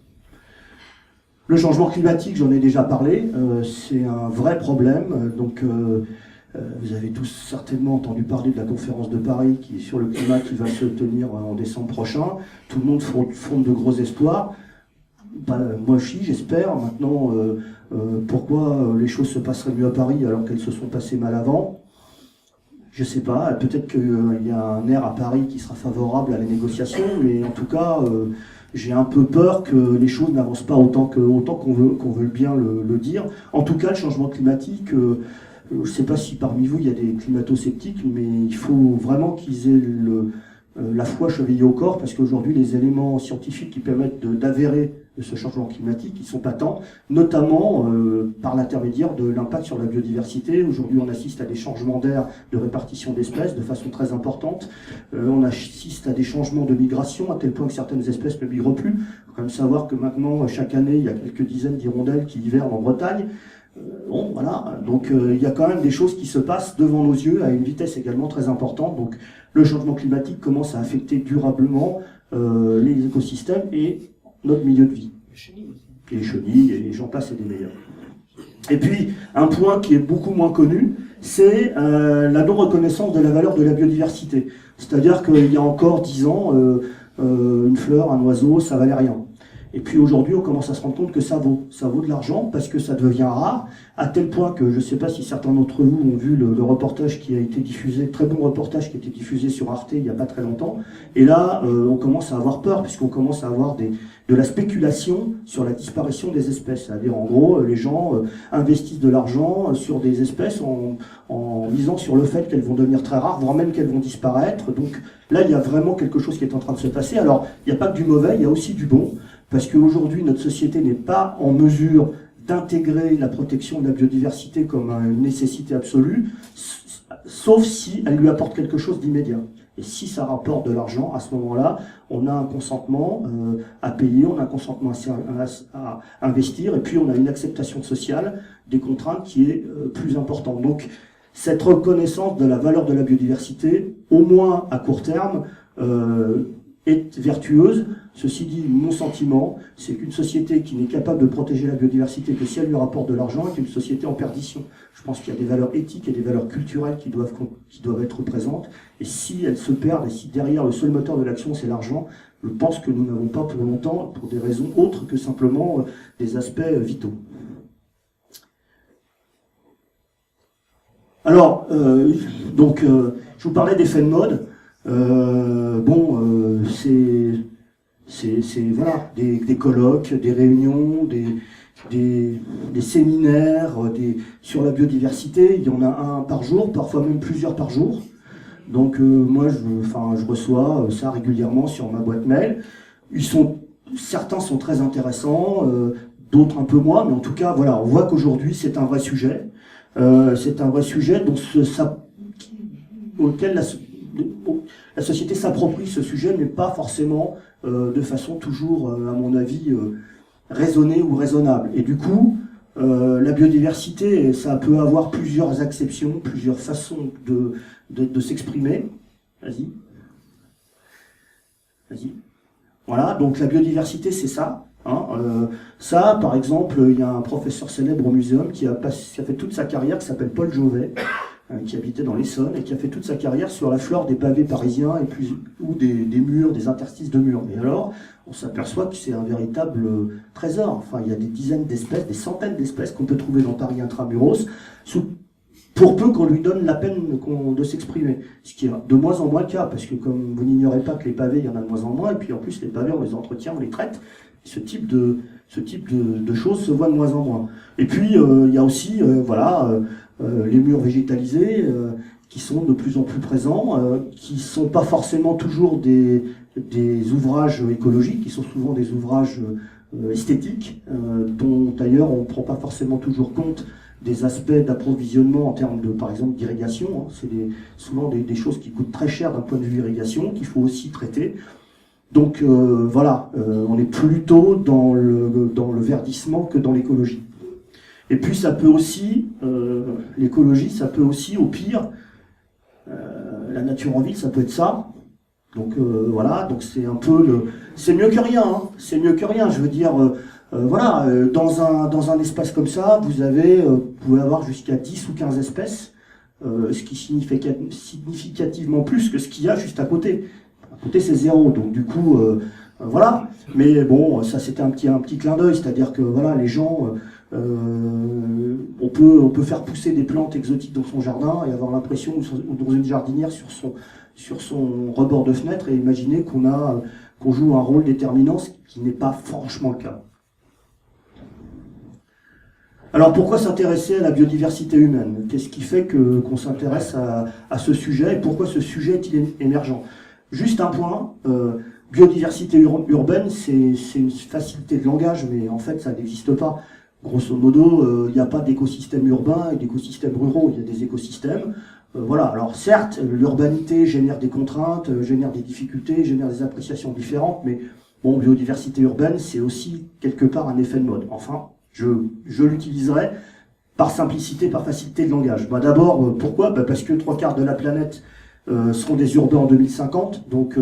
Le changement climatique, j'en ai déjà parlé, c'est un vrai problème. Donc vous avez tous certainement entendu parler de la conférence de Paris sur le climat qui va se tenir en décembre prochain. Tout le monde fonde de gros espoirs. Moi aussi, j'espère. Maintenant, pourquoi les choses se passeraient mieux à Paris alors qu'elles se sont passées mal avant? Je sais pas. Peut-être qu'il y a un air à Paris qui sera favorable à la négociation, mais en tout cas, j'ai un peu peur que les choses n'avancent pas autant qu'on veut bien le dire. En tout cas, le changement climatique. Je ne sais pas si parmi vous il y a des climato-sceptiques, mais il faut vraiment qu'ils aient la foi chevillée au corps, parce qu'aujourd'hui les éléments scientifiques qui permettent d'avérer ce changement climatique, ils sont patents, notamment par l'intermédiaire de l'impact sur la biodiversité. Aujourd'hui on assiste à des changements d'air, de répartition d'espèces de façon très importante. On assiste à des changements de migration, à tel point que certaines espèces ne migrent plus. Il faut quand même savoir que maintenant, chaque année, il y a quelques dizaines d'hirondelles qui hivernent en Bretagne. Bon, voilà, donc il y a quand même des choses qui se passent devant nos yeux à une vitesse également très importante. Donc le changement climatique commence à affecter durablement les écosystèmes et notre milieu de vie. Et les chenilles, et j'en passe et des meilleurs. Et puis, un point qui est beaucoup moins connu, c'est la non-reconnaissance de la valeur de la biodiversité. C'est-à-dire qu'il y a encore 10 ans, une fleur, un oiseau, ça valait rien. Et puis aujourd'hui, on commence à se rendre compte que ça vaut de l'argent parce que ça devient rare, à tel point que je ne sais pas si certains d'entre vous ont vu le reportage qui a été diffusé, très bon reportage qui a été diffusé sur Arte il n'y a pas très longtemps. Et là, on commence à avoir peur puisqu'on commence à avoir de la spéculation sur la disparition des espèces. C'est-à-dire, en gros, les gens investissent de l'argent sur des espèces en misant sur le fait qu'elles vont devenir très rares, voire même qu'elles vont disparaître. Donc là, il y a vraiment quelque chose qui est en train de se passer. Alors, il n'y a pas que du mauvais, il y a aussi du bon. Parce qu'aujourd'hui, notre société n'est pas en mesure d'intégrer la protection de la biodiversité comme une nécessité absolue, sauf si elle lui apporte quelque chose d'immédiat. Et si ça rapporte de l'argent, à ce moment-là, on a un consentement à payer, on a un consentement à investir, et puis on a une acceptation sociale des contraintes qui est plus importante. Donc, cette reconnaissance de la valeur de la biodiversité, au moins à court terme, est vertueuse. Ceci dit, mon sentiment, c'est qu'une société qui n'est capable de protéger la biodiversité que si elle lui rapporte de l'argent est une société en perdition. Je pense qu'il y a des valeurs éthiques et des valeurs culturelles qui doivent être présentes. Et si elles se perdent, et si derrière le seul moteur de l'action c'est l'argent, je pense que nous n'avons pas pour longtemps, pour des raisons autres que simplement des aspects vitaux. Alors, je vous parlais d'effets de mode. C'est voilà, des colloques, des réunions, des séminaires sur la biodiversité. Il y en a un par jour, parfois même plusieurs par jour. Donc moi, je reçois ça régulièrement sur ma boîte mail. Certains sont très intéressants, d'autres un peu moins, mais en tout cas, voilà, on voit qu'aujourd'hui c'est un vrai sujet. C'est un vrai sujet auquel la société s'approprie ce sujet, mais pas forcément de façon toujours, à mon avis, raisonnée ou raisonnable. Et du coup, la biodiversité, ça peut avoir plusieurs acceptions, plusieurs façons de s'exprimer. Vas-y. Vas-y. Voilà, donc la biodiversité, c'est ça. Ça, par exemple, il y a un professeur célèbre au muséum qui a fait toute sa carrière, qui s'appelle Paul Jovet, qui habitait dans l'Essonne, et qui a fait toute sa carrière sur la flore des pavés parisiens ou des murs, des interstices de murs. Et alors, on s'aperçoit que c'est un véritable trésor. Enfin, il y a des dizaines d'espèces, des centaines d'espèces qu'on peut trouver dans Paris intramuros, pour peu qu'on lui donne la peine de s'exprimer. Ce qui est de moins en moins le cas, parce que comme vous n'ignorez pas que les pavés, il y en a de moins en moins, et puis en plus les pavés, on les entretient, on les traite. Ce type de choses se voit de moins en moins. Et puis, il y a aussi, les murs végétalisés qui sont de plus en plus présents, qui sont pas forcément toujours des ouvrages écologiques, qui sont souvent des ouvrages esthétiques, dont d'ailleurs on ne prend pas forcément toujours compte des aspects d'approvisionnement en termes de, par exemple, d'irrigation. C'est souvent des choses qui coûtent très cher d'un point de vue irrigation, qu'il faut aussi traiter. Donc on est plutôt dans le verdissement que dans l'écologie. Et puis ça peut aussi, l'écologie, ça peut aussi, au pire, la nature en ville, ça peut être ça. Donc donc c'est un peu c'est mieux que rien, hein. C'est mieux que rien. Je veux dire, dans un espace comme ça, vous pouvez avoir jusqu'à 10 ou 15 espèces, ce qui signifie significativement plus que ce qu'il y a juste à côté. À côté, c'est 0, donc du coup, voilà. Mais bon, ça c'était un petit clin d'œil, c'est-à-dire que voilà, les gens, on peut faire pousser des plantes exotiques dans son jardin et avoir l'impression, ou dans une jardinière sur son rebord de fenêtre, et imaginer qu'on joue un rôle déterminant, ce qui n'est pas franchement le cas. Alors pourquoi s'intéresser à la biodiversité humaine? Qu'est-ce qui fait qu'on s'intéresse à ce sujet, et pourquoi ce sujet est-il émergent? Juste un point, biodiversité urbaine, c'est une facilité de langage, mais en fait ça n'existe pas. Grosso modo, il n'y a pas d'écosystème urbain et d'écosystèmes ruraux, il y a des écosystèmes. Alors certes, l'urbanité génère des contraintes, génère des difficultés, génère des appréciations différentes, mais bon, biodiversité urbaine, c'est aussi quelque part un effet de mode. Enfin, je l'utiliserai par simplicité, par facilité de langage. D'abord, pourquoi? Parce que 3/4 de la planète seront des urbains en 2050, donc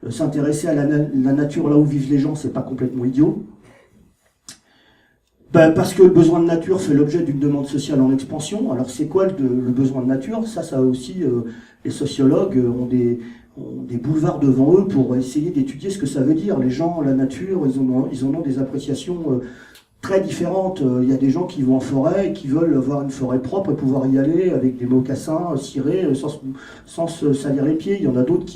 s'intéresser à la nature là où vivent les gens, c'est pas complètement idiot. Parce que le besoin de nature fait l'objet d'une demande sociale en expansion. Alors c'est quoi le besoin de nature? Ça aussi, les sociologues ont des boulevards devant eux pour essayer d'étudier ce que ça veut dire. Les gens, la nature, ils en ont des appréciations très différentes. Il y a des gens qui vont en forêt et qui veulent avoir une forêt propre et pouvoir y aller avec des mocassins cirés sans se salir les pieds. Il y en a d'autres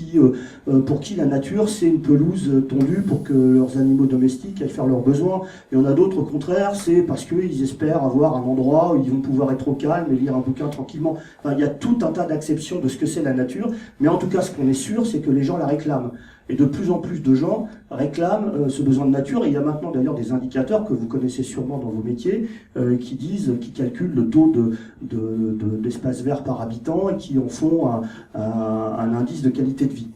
pour qui la nature c'est une pelouse tondue pour que leurs animaux domestiques aillent faire leurs besoins. Il y en a d'autres au contraire, c'est parce qu'ils espèrent avoir un endroit où ils vont pouvoir être au calme et lire un bouquin tranquillement. Enfin, il y a tout un tas d'acceptions de ce que c'est la nature, mais en tout cas ce qu'on est sûr c'est que les gens la réclament. Et de plus en plus de gens réclament ce besoin de nature. Et il y a maintenant d'ailleurs des indicateurs que vous connaissez sûrement dans vos métiers qui calculent le taux d'espace vert par habitant et qui en font un indice de qualité de vie.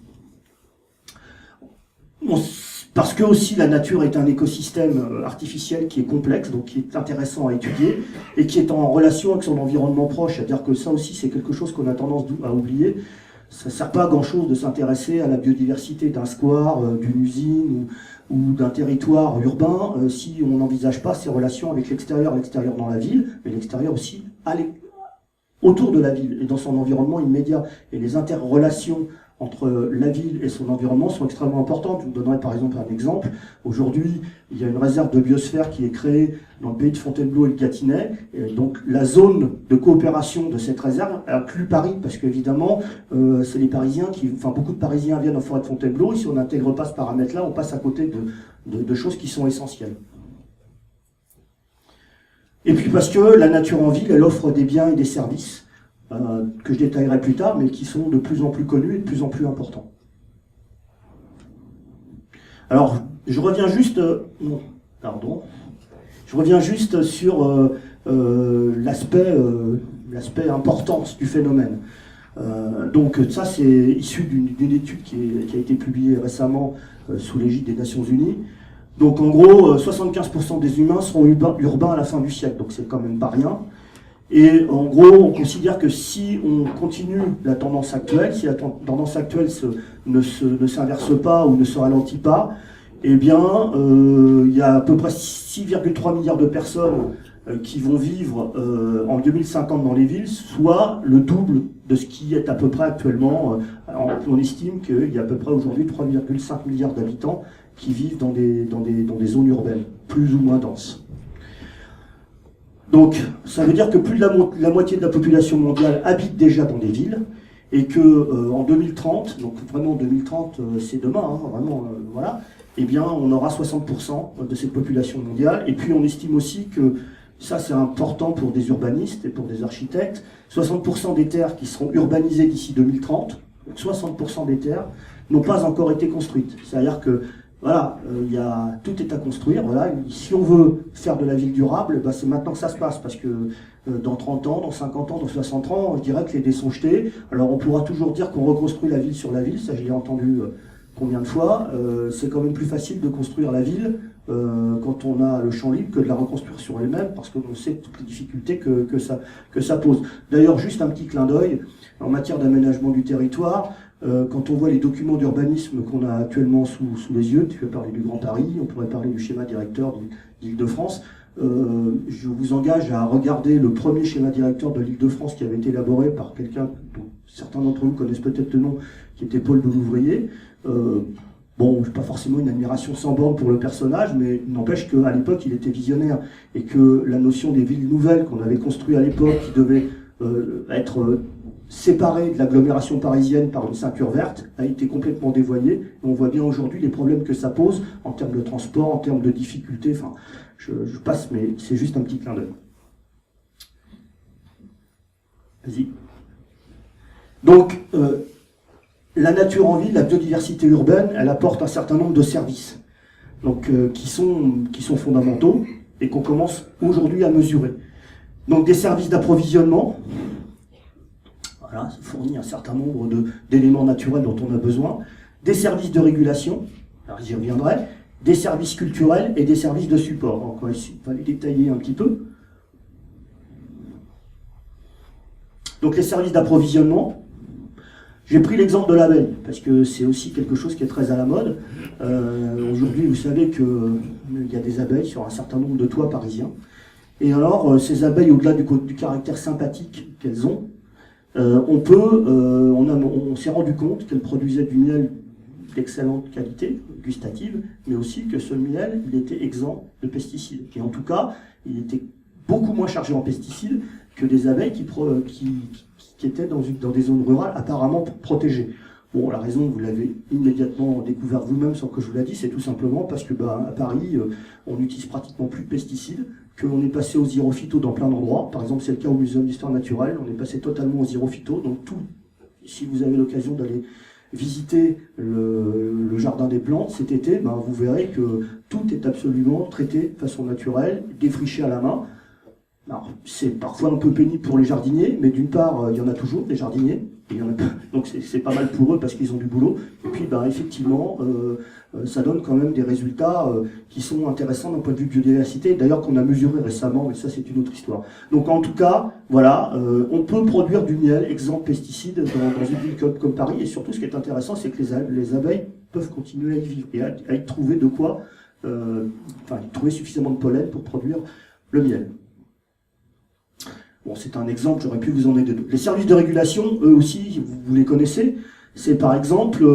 Parce que aussi la nature est un écosystème artificiel qui est complexe, donc qui est intéressant à étudier et qui est en relation avec son environnement proche. C'est-à-dire que ça aussi c'est quelque chose qu'on a tendance à oublier. Ça ne sert pas à grand-chose de s'intéresser à la biodiversité d'un square, d'une usine ou d'un territoire urbain si on n'envisage pas ses relations avec l'extérieur dans la ville, mais l'extérieur aussi autour de la ville et dans son environnement immédiat. Et les interrelations entre la ville et son environnement sont extrêmement importantes. Je vous donnerai par exemple un exemple. Aujourd'hui, il y a une réserve de biosphère qui est créée dans le pays de Fontainebleau et le Gâtinais. Et donc la zone de coopération de cette réserve inclut Paris, parce qu'évidemment, c'est les Parisiens beaucoup de Parisiens viennent en forêt de Fontainebleau, et si on n'intègre pas ce paramètre-là, on passe à côté de choses qui sont essentielles. Et puis parce que la nature en ville, elle offre des biens et des services que je détaillerai plus tard, mais qui sont de plus en plus connus et de plus en plus importants. Alors, je reviens juste sur l'aspect importance du phénomène. Donc ça, c'est issu d'une étude qui a été publiée récemment sous l'égide des Nations Unies. Donc en gros, 75% des humains seront urbains à la fin du siècle, donc c'est quand même pas rien. Et en gros, on considère que si on continue la tendance actuelle, si la tendance actuelle ne s'inverse pas ou ne se ralentit pas, eh bien, il y a à peu près 6,3 milliards de personnes qui vont vivre en 2050 dans les villes, soit le double de ce qui est à peu près actuellement. On estime qu'il y a à peu près aujourd'hui 3,5 milliards d'habitants qui vivent dans des zones urbaines, plus ou moins denses. Donc, ça veut dire que plus de la moitié de la population mondiale habite déjà dans des villes, et que en 2030, donc vraiment 2030, c'est demain, hein, vraiment, voilà, eh bien, on aura 60% de cette population mondiale. Et puis, on estime aussi que, ça c'est important pour des urbanistes et pour des architectes, 60% des terres qui seront urbanisées d'ici 2030, 60% des terres n'ont pas encore été construites. C'est-à-dire que voilà, tout est à construire. Voilà. Si on veut faire de la ville durable, c'est maintenant que ça se passe, parce que dans 30 ans, dans 50 ans, dans 60 ans, je dirais que les dés sont jetés. Alors on pourra toujours dire qu'on reconstruit la ville sur la ville, ça je l'ai entendu combien de fois. C'est quand même plus facile de construire la ville quand on a le champ libre que de la reconstruire sur elle-même, parce qu'on sait toutes les difficultés que ça pose. D'ailleurs, juste un petit clin d'œil, en matière d'aménagement du territoire, quand on voit les documents d'urbanisme qu'on a actuellement sous les yeux, tu as parlé du Grand Paris, on pourrait parler du schéma directeur d'Île-de-France, je vous engage à regarder le premier schéma directeur de l'Île-de-France qui avait été élaboré par quelqu'un dont certains d'entre vous connaissent peut-être le nom, qui était Paul Delouvrier. Bon, pas forcément une admiration sans borne pour le personnage, mais il n'empêche qu'à l'époque, il était visionnaire, et que la notion des villes nouvelles qu'on avait construites à l'époque, qui devaient être séparées de l'agglomération parisienne par une ceinture verte, a été complètement dévoyée. On voit bien aujourd'hui les problèmes que ça pose en termes de transport, en termes de difficultés. Enfin, je passe, mais c'est juste un petit clin d'œil. Vas-y. Donc, la nature en ville, la biodiversité urbaine, elle apporte un certain nombre de services, donc qui sont fondamentaux et qu'on commence aujourd'hui à mesurer. Donc des services d'approvisionnement, voilà, ça fournit un certain nombre d'éléments naturels dont on a besoin, des services de régulation, alors j'y reviendrai, des services culturels et des services de support. Donc on va les détailler un petit peu. Donc les services d'approvisionnement, j'ai pris l'exemple de l'abeille, parce que c'est aussi quelque chose qui est très à la mode. Aujourd'hui, vous savez qu'il y a des abeilles sur un certain nombre de toits parisiens. Et alors, ces abeilles, au-delà du caractère sympathique qu'elles ont, on s'est rendu compte qu'elles produisaient du miel d'excellente qualité gustative, mais aussi que ce miel, il était exempt de pesticides. Et en tout cas, il était beaucoup moins chargé en pesticides que des abeilles qui étaient dans des zones rurales apparemment protégées. Bon, la raison, vous l'avez immédiatement découvert vous-même sans que je vous l'ai dit, c'est tout simplement parce que à Paris, on n'utilise pratiquement plus de pesticides, qu'on est passé au zéro phyto dans plein d'endroits. Par exemple, c'est le cas au Muséum d'Histoire Naturelle, on est passé totalement au zéro phyto. Donc si vous avez l'occasion d'aller visiter le jardin des plantes cet été, vous verrez que tout est absolument traité de façon naturelle, défriché à la main. Alors, c'est parfois un peu pénible pour les jardiniers, mais d'une part, il y en a toujours des jardiniers, et il y en a pas, donc c'est pas mal pour eux parce qu'ils ont du boulot. Et puis, effectivement, ça donne quand même des résultats qui sont intéressants d'un point de vue biodiversité, d'ailleurs qu'on a mesuré récemment, mais ça c'est une autre histoire. Donc en tout cas, voilà, on peut produire du miel exempt de pesticides dans une ville comme Paris, et surtout ce qui est intéressant, c'est que les abeilles peuvent continuer à y vivre et à y trouver de quoi, trouver suffisamment de pollen pour produire le miel. Bon, c'est un exemple, j'aurais pu vous en aider d'autres. Les services de régulation, eux aussi, vous les connaissez. C'est par exemple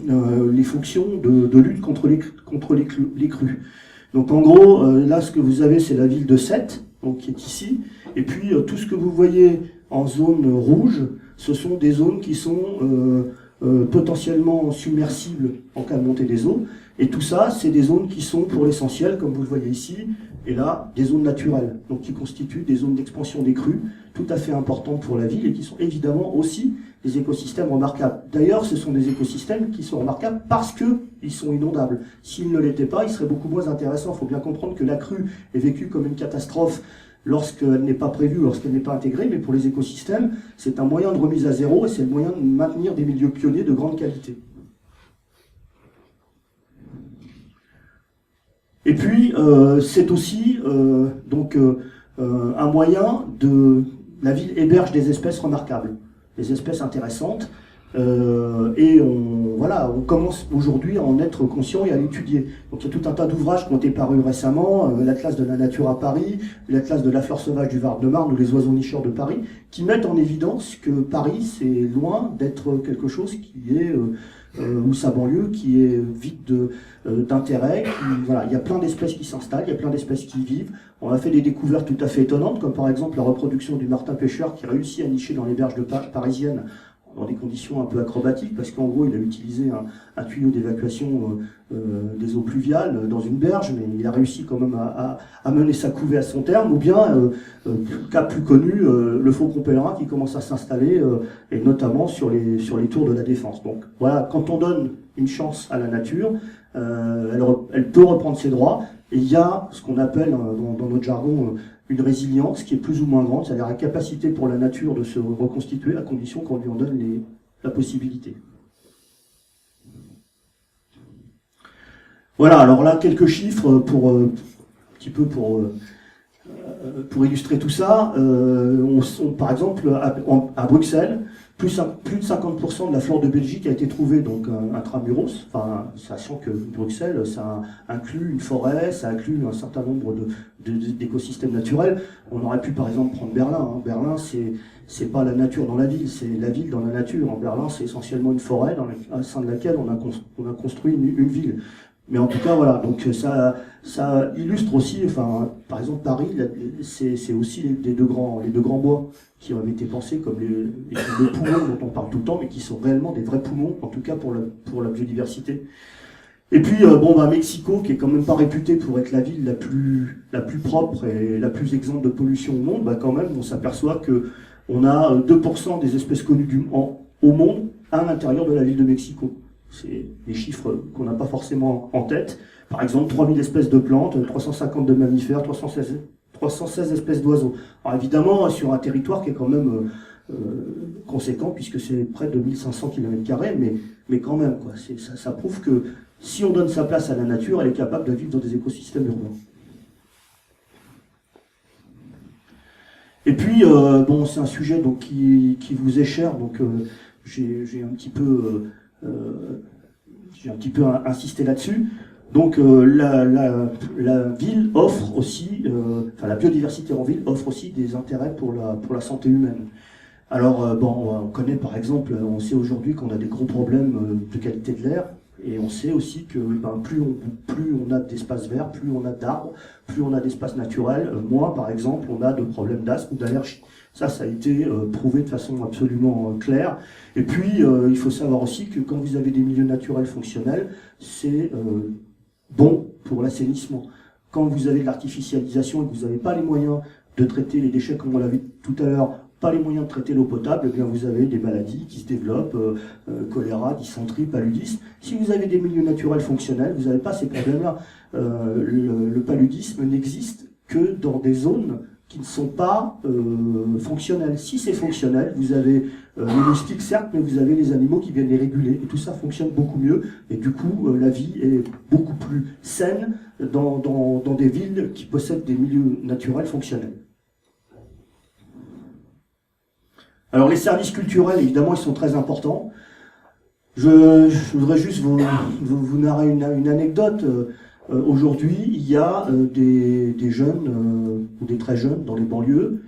les fonctions de lutte contre les crues. Donc en gros, là ce que vous avez, c'est la ville de Sète, donc qui est ici. Et puis tout ce que vous voyez en zone rouge, ce sont des zones qui sont potentiellement submersibles en cas de montée des eaux. Et tout ça, c'est des zones qui sont pour l'essentiel, comme vous le voyez ici, et là, des zones naturelles, donc qui constituent des zones d'expansion des crues, tout à fait importantes pour la ville et qui sont évidemment aussi des écosystèmes remarquables. D'ailleurs, ce sont des écosystèmes qui sont remarquables parce qu'ils sont inondables. S'ils ne l'étaient pas, ils seraient beaucoup moins intéressants. Il faut bien comprendre que la crue est vécue comme une catastrophe lorsqu'elle n'est pas prévue, lorsqu'elle n'est pas intégrée, mais pour les écosystèmes, c'est un moyen de remise à zéro et c'est le moyen de maintenir des milieux pionniers de grande qualité. Et puis, c'est aussi un moyen de... La ville héberge des espèces remarquables, des espèces intéressantes, et on commence aujourd'hui à en être conscient et à l'étudier. Donc il y a tout un tas d'ouvrages qui ont été parus récemment, l'Atlas de la nature à Paris, l'Atlas de la flore sauvage du Var-de-Marne ou les oiseaux nicheurs de Paris, qui mettent en évidence que Paris, c'est loin d'être quelque chose qui est... ou sa banlieue qui est vide d'intérêt. Voilà, il y a plein d'espèces qui s'installent, il y a plein d'espèces qui y vivent. On a fait des découvertes tout à fait étonnantes, comme par exemple la reproduction du martin pêcheur qui réussit à nicher dans les berges parisiennes dans des conditions un peu acrobatiques, parce qu'en gros il a utilisé un tuyau d'évacuation des eaux pluviales dans une berge, mais il a réussi quand même à mener sa couvée à son terme, ou bien, cas plus connu, le faucon pèlerin qui commence à s'installer, et notamment sur les tours de la Défense. Donc voilà, quand on donne une chance à la nature, elle peut reprendre ses droits, et il y a ce qu'on appelle dans notre jargon une résilience qui est plus ou moins grande, c'est-à-dire la capacité pour la nature de se reconstituer à condition qu'on lui en donne la possibilité. Voilà, alors là, quelques chiffres pour illustrer tout ça. Par exemple, à Bruxelles, plus de 50% de la flore de Belgique a été trouvée donc intramuros, enfin, sachant que Bruxelles, ça inclut une forêt, ça inclut un certain nombre d'écosystèmes naturels. On aurait pu par exemple prendre Berlin. Berlin, c'est pas la nature dans la ville, c'est la ville dans la nature. En Berlin, c'est essentiellement une forêt au sein de laquelle on a construit une ville. Mais en tout cas, voilà, donc ça illustre aussi, enfin, par exemple Paris, c'est aussi les deux grands bois qui ont été pensés comme les poumons dont on parle tout le temps, mais qui sont réellement des vrais poumons, en tout cas pour la biodiversité. Et puis, Mexico, qui est quand même pas réputé pour être la ville la plus propre et la plus exempte de pollution au monde, quand même, on s'aperçoit que on a 2% des espèces connues au monde à l'intérieur de la ville de Mexico. C'est des chiffres qu'on n'a pas forcément en tête. Par exemple, 3000 espèces de plantes, 350 de mammifères, 316 espèces d'oiseaux. Alors évidemment, sur un territoire qui est quand même conséquent, puisque c'est près de 1500 km², mais quand même, quoi. Ça prouve que si on donne sa place à la nature, elle est capable de vivre dans des écosystèmes urbains. Et puis, c'est un sujet donc, qui vous est cher, donc j'ai un petit peu insisté là-dessus. Donc la ville offre aussi, la biodiversité en ville offre aussi des intérêts pour la santé humaine. Alors on connaît par exemple, on sait aujourd'hui qu'on a des gros problèmes de qualité de l'air, et on sait aussi que plus on a d'espaces verts, plus on a d'arbres, plus on a d'espaces naturels, moins par exemple on a de problèmes d'asthme ou d'allergie. Ça a été prouvé de façon absolument claire. Et puis, il faut savoir aussi que quand vous avez des milieux naturels fonctionnels, c'est bon pour l'assainissement. Quand vous avez de l'artificialisation et que vous n'avez pas les moyens de traiter les déchets, comme on l'a vu tout à l'heure, pas les moyens de traiter l'eau potable, eh bien vous avez des maladies qui se développent, choléra, dysenterie, paludisme. Si vous avez des milieux naturels fonctionnels, vous n'avez pas ces problèmes-là. Le paludisme n'existe que dans des zones qui ne sont pas fonctionnels. Si c'est fonctionnel, vous avez les moustiques certes, mais vous avez les animaux qui viennent les réguler, et tout ça fonctionne beaucoup mieux, et du coup la vie est beaucoup plus saine dans des villes qui possèdent des milieux naturels fonctionnels. Alors les services culturels, évidemment, ils sont très importants. Je voudrais juste vous narrer une anecdote. Aujourd'hui, il y a des jeunes ou des très jeunes dans les banlieues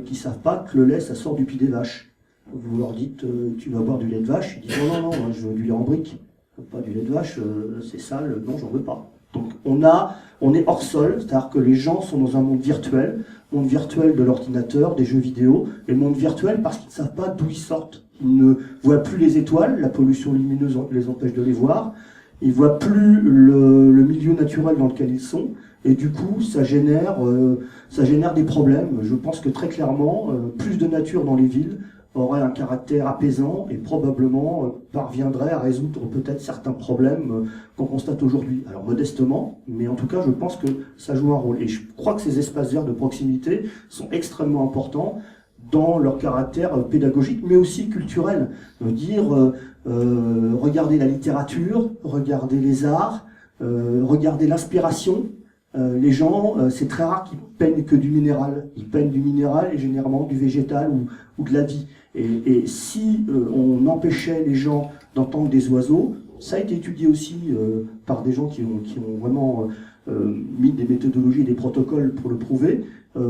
qui ne savent pas que le lait, ça sort du pied des vaches. Vous leur dites, tu vas boire du lait de vache. Ils disent, non, je veux du lait en brique. Pas du lait de vache, c'est sale, non, j'en veux pas. Donc on est hors sol, c'est-à-dire que les gens sont dans un monde virtuel de l'ordinateur, des jeux vidéo, et le monde virtuel parce qu'ils ne savent pas d'où ils sortent. Ils ne voient plus les étoiles, la pollution lumineuse les empêche de les voir. Ils voient plus le milieu naturel dans lequel ils sont, et du coup ça génère des problèmes. Je pense que très clairement, plus de nature dans les villes aurait un caractère apaisant et probablement parviendrait à résoudre peut-être certains problèmes qu'on constate aujourd'hui. Alors modestement, mais en tout cas je pense que ça joue un rôle. Et je crois que ces espaces verts de proximité sont extrêmement importants dans leur caractère pédagogique, mais aussi culturel. Regardez la littérature, regardez les arts, regardez l'inspiration. Les gens, c'est très rare qu'ils peignent que du minéral. Ils peignent du minéral et généralement du végétal ou de la vie. Et si on empêchait les gens d'entendre des oiseaux, ça a été étudié aussi par des gens qui ont vraiment mis des méthodologies et des protocoles pour le prouver.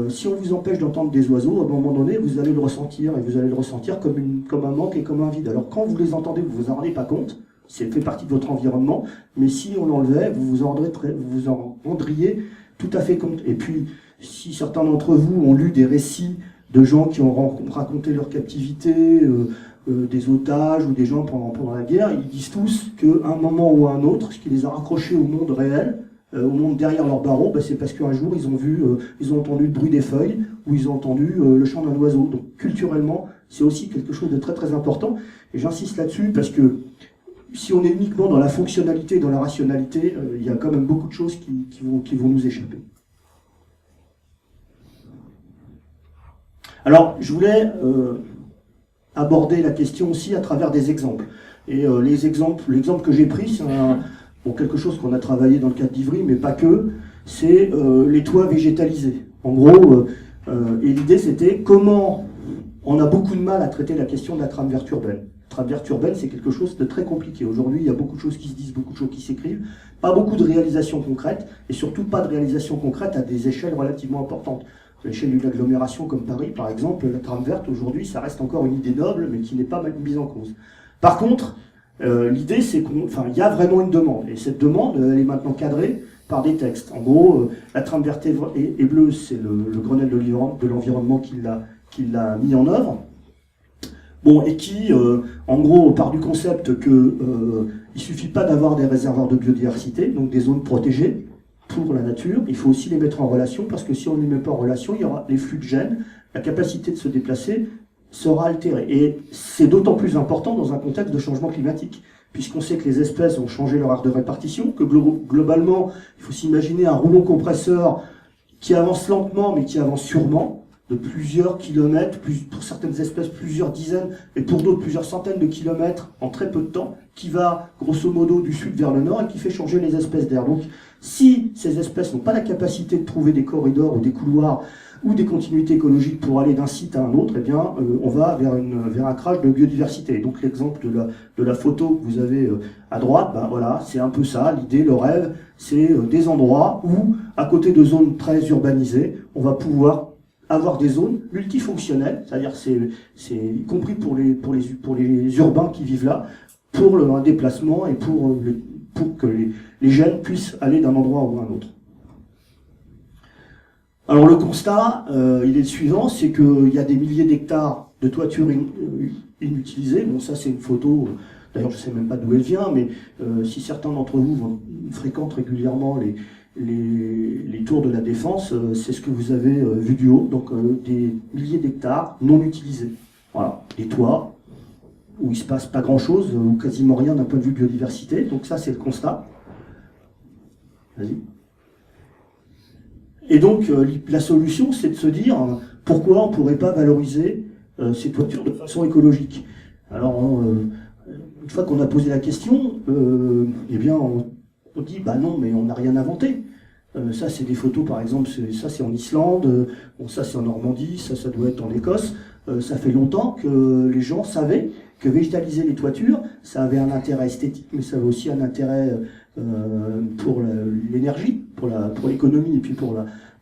Si on vous empêche d'entendre des oiseaux, à un moment donné, vous allez le ressentir, et vous allez le ressentir comme un manque et comme un vide. Alors quand vous les entendez, vous vous en rendez pas compte, c'est fait partie de votre environnement, mais si on l'enlevait, vous vous en rendriez tout à fait compte. Et puis, si certains d'entre vous ont lu des récits de gens qui ont raconté leur captivité, des otages ou des gens pendant la guerre, ils disent tous qu'à un moment ou à un autre, ce qui les a raccrochés au monde réel, au monde derrière leurs barreaux, c'est parce qu'un jour ils ont entendu le bruit des feuilles ou ils ont entendu le chant d'un oiseau. Donc culturellement, c'est aussi quelque chose de très très important. Et j'insiste là-dessus parce que si on est uniquement dans la fonctionnalité, dans la rationalité, il y a quand même beaucoup de choses qui vont nous échapper. Alors, je voulais aborder la question aussi à travers des exemples. Et l'exemple que j'ai pris, c'est quelque chose qu'on a travaillé dans le cadre d'Ivry, mais pas que, c'est les toits végétalisés. En gros, et l'idée c'était comment on a beaucoup de mal à traiter la question de la trame verte urbaine. La trame verte urbaine, c'est quelque chose de très compliqué. Aujourd'hui, il y a beaucoup de choses qui se disent, beaucoup de choses qui s'écrivent, pas beaucoup de réalisations concrètes, et surtout pas de réalisations concrètes à des échelles relativement importantes. À l'échelle d'une agglomération comme Paris, par exemple, la trame verte, aujourd'hui, ça reste encore une idée noble, mais qui n'est pas mise en cause. Par contre, l'idée, c'est qu'il y a vraiment une demande, et cette demande, elle est maintenant cadrée par des textes. En gros, la trame verte et bleue, c'est le Grenelle de l'environnement qui l'a mis en œuvre. Bon, et qui, en gros, part du concept que il suffit pas d'avoir des réservoirs de biodiversité, donc des zones protégées pour la nature, il faut aussi les mettre en relation, parce que si on ne les met pas en relation, il y aura les flux de gènes, la capacité de se déplacer sera altérée. Et c'est d'autant plus important dans un contexte de changement climatique, puisqu'on sait que les espèces ont changé leur aire de répartition, que globalement, il faut s'imaginer un rouleau compresseur qui avance lentement, mais qui avance sûrement, de plusieurs kilomètres, pour certaines espèces plusieurs dizaines, et pour d'autres plusieurs centaines de kilomètres en très peu de temps, qui va grosso modo du sud vers le nord et qui fait changer les espèces d'air. Donc si ces espèces n'ont pas la capacité de trouver des corridors ou des couloirs ou des continuités écologiques pour aller d'un site à un autre, eh bien on va vers un crash de biodiversité. Donc l'exemple de la photo que vous avez à droite, voilà, c'est un peu ça, l'idée, le rêve, c'est des endroits où, à côté de zones très urbanisées, on va pouvoir avoir des zones multifonctionnelles, c'est-à-dire c'est y compris pour les urbains qui vivent là, pour un déplacement et pour que les jeunes puissent aller d'un endroit ou à un autre. Alors le constat, il est le suivant, c'est qu'il y a des milliers d'hectares de toitures inutilisées. Bon, ça c'est une photo, d'ailleurs je ne sais même pas d'où elle vient, mais si certains d'entre vous fréquentent régulièrement les tours de la Défense, c'est ce que vous avez vu du haut, donc des milliers d'hectares non utilisés. Voilà, des toits où il se passe pas grand-chose, ou quasiment rien d'un point de vue biodiversité, donc ça c'est le constat. Vas-y. Et donc la solution, c'est de se dire pourquoi on ne pourrait pas valoriser ces toitures de façon écologique. Alors, une fois qu'on a posé la question, eh bien on dit non, mais on n'a rien inventé. Ça c'est des photos, par exemple, ça c'est en Islande, bon, ça c'est en Normandie, ça doit être en Écosse. Ça fait longtemps que les gens savaient que végétaliser les toitures, ça avait un intérêt esthétique, mais ça avait aussi un intérêt pour l'énergie, pour l'économie, et puis pour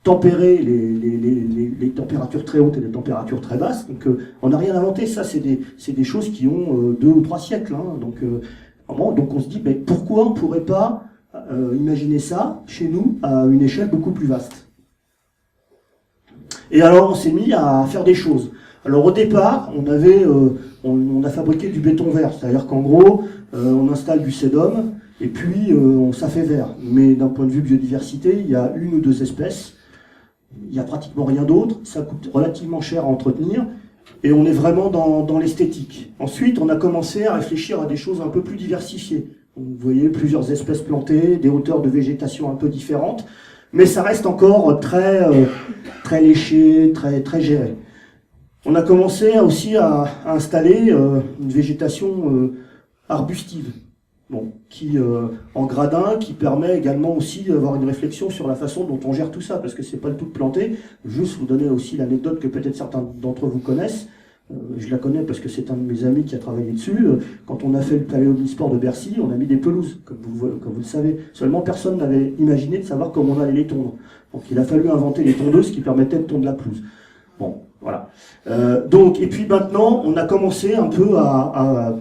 tempérer les températures très hautes et les températures très basses. Donc on n'a rien inventé, ça c'est des choses qui ont 2 ou 3 siècles. Hein. Donc on se dit, pourquoi on ne pourrait pas imaginer ça chez nous à une échelle beaucoup plus vaste. Et alors on s'est mis à faire des choses. Alors au départ, on a fabriqué du béton vert, c'est-à-dire qu'en gros, on installe du sédum et puis ça fait vert. Mais d'un point de vue biodiversité, il y a 1 ou 2 espèces, il n'y a pratiquement rien d'autre, ça coûte relativement cher à entretenir Et on est vraiment dans l'esthétique. Ensuite, on a commencé à réfléchir à des choses un peu plus diversifiées. Vous voyez plusieurs espèces plantées, des hauteurs de végétation un peu différentes, mais ça reste encore très léché, très géré. On a commencé aussi à installer une végétation arbustive, qui en gradin, qui permet également aussi d'avoir une réflexion sur la façon dont on gère tout ça, parce que c'est pas le tout planté. Juste vous donner aussi l'anecdote que peut-être certains d'entre vous connaissent. Je la connais parce que c'est un de mes amis qui a travaillé dessus. Quand on a fait le palais omnisport de Bercy, on a mis des pelouses, comme vous le savez. Seulement, personne n'avait imaginé de savoir comment on allait les tondre. Donc il a fallu inventer les tondeuses qui permettaient de tondre la pelouse. Bon, voilà. Et puis maintenant, on a commencé un peu à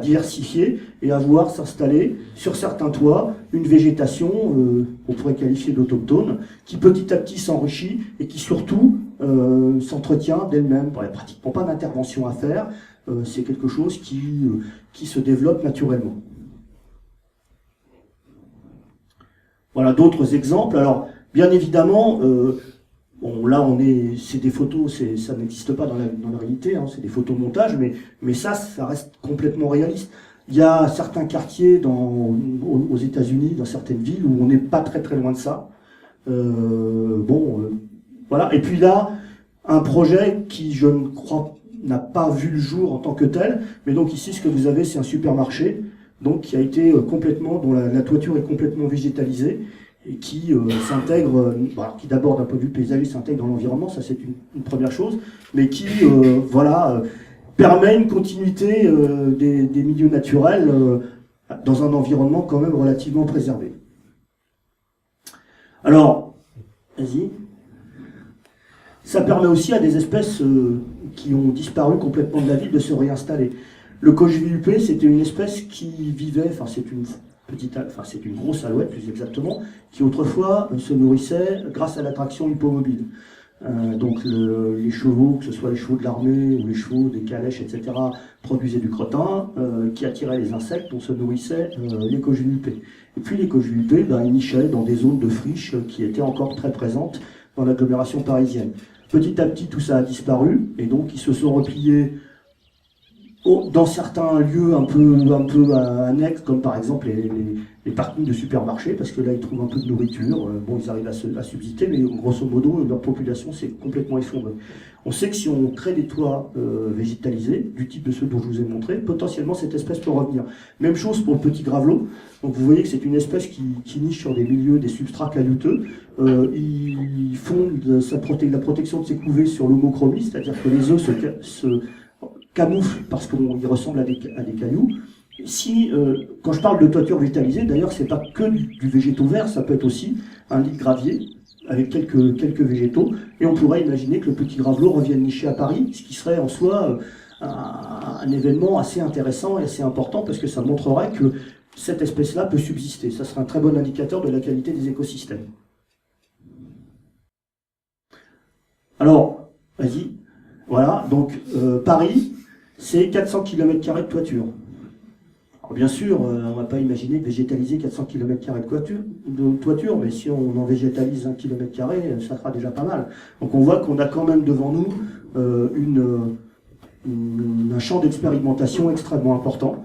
diversifier et à voir s'installer sur certains toits une végétation, on pourrait qualifier d'autochtone, qui petit à petit s'enrichit et qui surtout s'entretient d'elle-même. Il n'y a pratiquement pas d'intervention à faire. C'est quelque chose qui se développe naturellement. Voilà d'autres exemples. Alors, bien évidemment, là, c'est des photos, ça n'existe pas dans la réalité, c'est des photomontages, mais ça reste complètement réaliste. Il y a certains quartiers aux États-Unis, dans certaines villes, où on n'est pas très très loin de ça. Voilà. Et puis là, un projet qui, je ne crois, n'a pas vu le jour en tant que tel, mais donc ici, ce que vous avez, c'est un supermarché, donc qui a été dont la toiture est complètement végétalisée, et qui s'intègre, qui d'abord d'un point de vue paysagiste s'intègre dans l'environnement, ça c'est une première chose, mais qui permet une continuité des milieux naturels dans un environnement quand même relativement préservé. Alors, vas-y. Ça permet aussi à des espèces qui ont disparu complètement de la ville de se réinstaller. Le cochevillupé, c'était une espèce qui vivait, c'est une grosse alouette plus exactement, qui autrefois se nourrissait grâce à l'attraction hippomobile. Donc les chevaux, que ce soit les chevaux de l'armée ou les chevaux des calèches, etc., produisaient du crottin qui attirait les insectes dont se nourrissaient les cochevillupés. Et puis les cochevillupés, ils nichaient dans des zones de friches qui étaient encore très présentes dans l'agglomération parisienne. Petit à petit, tout ça a disparu, et donc ils se sont repliés dans certains lieux un peu annexes, comme par exemple les parkings de supermarchés, parce que là ils trouvent un peu de nourriture, ils arrivent à subsister, mais grosso modo leur population s'est complètement effondrée. On sait que si on crée des toits végétalisés, du type de ceux dont je vous ai montré, potentiellement cette espèce peut revenir. Même chose pour le petit gravelot. Donc vous voyez que c'est une espèce qui niche sur des milieux, des substrats caillouteux. Il fonde la protection de ses couvées sur l'homochromie, c'est-à-dire que les œufs se camouflent parce qu'ils ressemblent à des cailloux. Quand je parle de toiture végétalisée, d'ailleurs, c'est pas que du végétaux vert, ça peut être aussi un lit de gravier avec quelques végétaux, et on pourrait imaginer que le petit gravelot revienne nicher à Paris, ce qui serait en soi un événement assez intéressant et assez important, parce que ça montrerait que cette espèce-là peut subsister. Ça serait un très bon indicateur de la qualité des écosystèmes. Alors, vas-y. Voilà, donc Paris, c'est 400 km² de toiture. Alors bien sûr, on ne va pas imaginer végétaliser 400 km² de toiture, mais si on en végétalise 1 km², ça fera déjà pas mal. Donc on voit qu'on a quand même devant nous un champ d'expérimentation extrêmement important.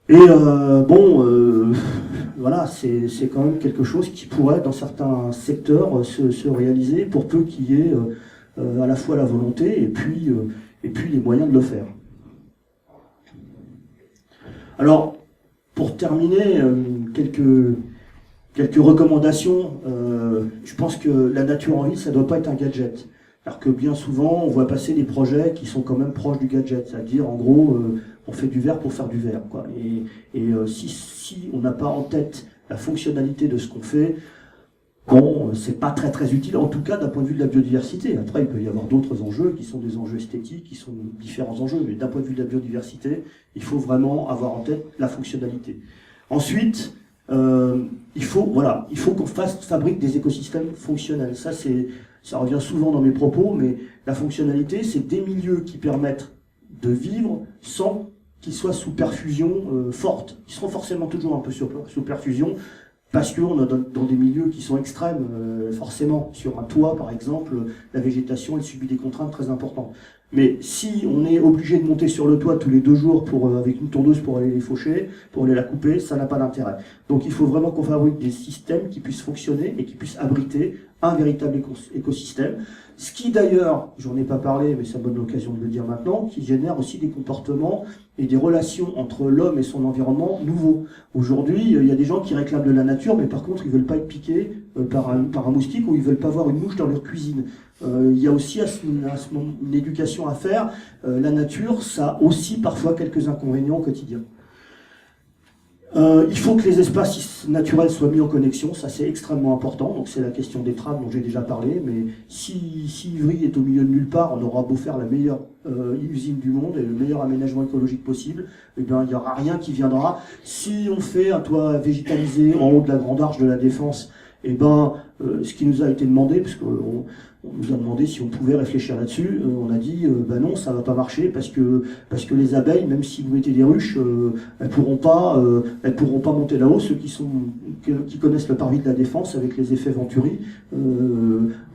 Et voilà, c'est quand même quelque chose qui pourrait, dans certains secteurs, se réaliser, pour peu qu'il y ait à la fois la volonté et puis les moyens de le faire. Alors, pour terminer, quelques recommandations. Je pense que la nature en ville, ça ne doit pas être un gadget. Alors que bien souvent, on voit passer des projets qui sont quand même proches du gadget, c'est-à-dire en gros, on fait du verre pour faire du verre, quoi. Et si on n'a pas en tête la fonctionnalité de ce qu'on fait, bon, c'est pas très très utile, en tout cas d'un point de vue de la biodiversité. Après, il peut y avoir d'autres enjeux qui sont des enjeux esthétiques, qui sont différents enjeux, mais d'un point de vue de la biodiversité, il faut vraiment avoir en tête la fonctionnalité. Ensuite, il faut qu'on fabrique des écosystèmes fonctionnels. Ça revient souvent dans mes propos, mais la fonctionnalité, c'est des milieux qui permettent de vivre sans qu'ils soient sous perfusion forte. Ils seront forcément toujours un peu sous perfusion, parce qu'on est dans des milieux qui sont extrêmes, forcément. Sur un toit, par exemple, la végétation, elle subit des contraintes très importantes. Mais si on est obligé de monter sur le toit tous les 2 jours avec une tondeuse pour aller les faucher, pour aller la couper, ça n'a pas d'intérêt. Donc il faut vraiment qu'on fabrique des systèmes qui puissent fonctionner et qui puissent abriter un véritable écosystème. Ce qui d'ailleurs, j'en ai pas parlé, mais ça me donne l'occasion de le dire maintenant, qui génère aussi des comportements et des relations entre l'homme et son environnement nouveaux. Aujourd'hui, il y a des gens qui réclament de la nature, mais par contre, ils veulent pas être piqués par un moustique ou ils veulent pas voir une mouche dans leur cuisine. Il y a aussi une éducation à faire. La nature, ça a aussi parfois quelques inconvénients au quotidien. Il faut que les espaces naturels soient mis en connexion, ça c'est extrêmement important, donc c'est la question des trams dont j'ai déjà parlé, mais si Ivry est au milieu de nulle part, on aura beau faire la meilleure usine du monde et le meilleur aménagement écologique possible, eh bien il n'y aura rien qui viendra. Si on fait un toit végétalisé en haut de la Grande Arche de la Défense, eh ben, ce qui nous a été demandé, parce qu'on nous a demandé si on pouvait réfléchir là-dessus, on a dit bah non, ça va pas marcher parce que les abeilles, même si vous mettez des ruches, elles pourront pas monter là-haut. Ceux qui connaissent le parvis de la Défense avec les effets Venturi,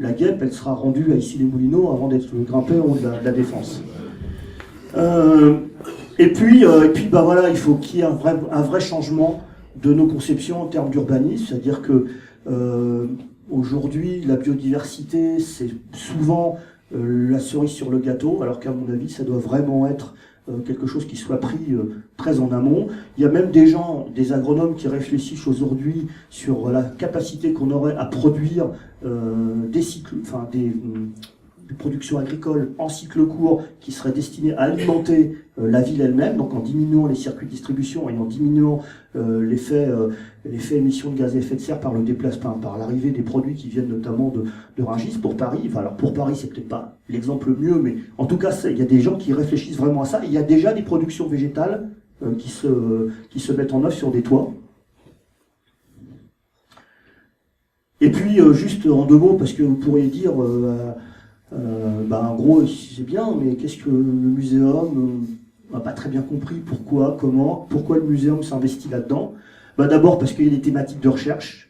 la guêpe, elle sera rendue à Issy-les-Moulineaux avant d'être grimpée en haut de la Défense. Et puis bah voilà, il faut qu'il y ait un vrai changement de nos conceptions en termes d'urbanisme, c'est-à-dire que aujourd'hui, la biodiversité, c'est souvent la cerise sur le gâteau, alors qu'à mon avis, ça doit vraiment être quelque chose qui soit pris très en amont. Il y a même des gens, des agronomes qui réfléchissent aujourd'hui sur la capacité qu'on aurait à produire des productions agricoles en cycle court qui seraient destinées à alimenter la ville elle-même, donc en diminuant les circuits de distribution et en diminuant l'effet émissions de gaz à effet de serre par le déplacement, par l'arrivée des produits qui viennent notamment de Rungis pour Paris. Enfin, alors pour Paris, c'est peut-être pas l'exemple le mieux, mais en tout cas, il y a des gens qui réfléchissent vraiment à ça. Il y a déjà des productions végétales qui se mettent en œuvre sur des toits. Et puis, juste en 2 mots, parce que vous pourriez dire... en gros, c'est bien, mais qu'est-ce que le muséum on n'a pas très bien compris pourquoi le muséum s'investit là-dedans. D'abord parce qu'il y a des thématiques de recherche.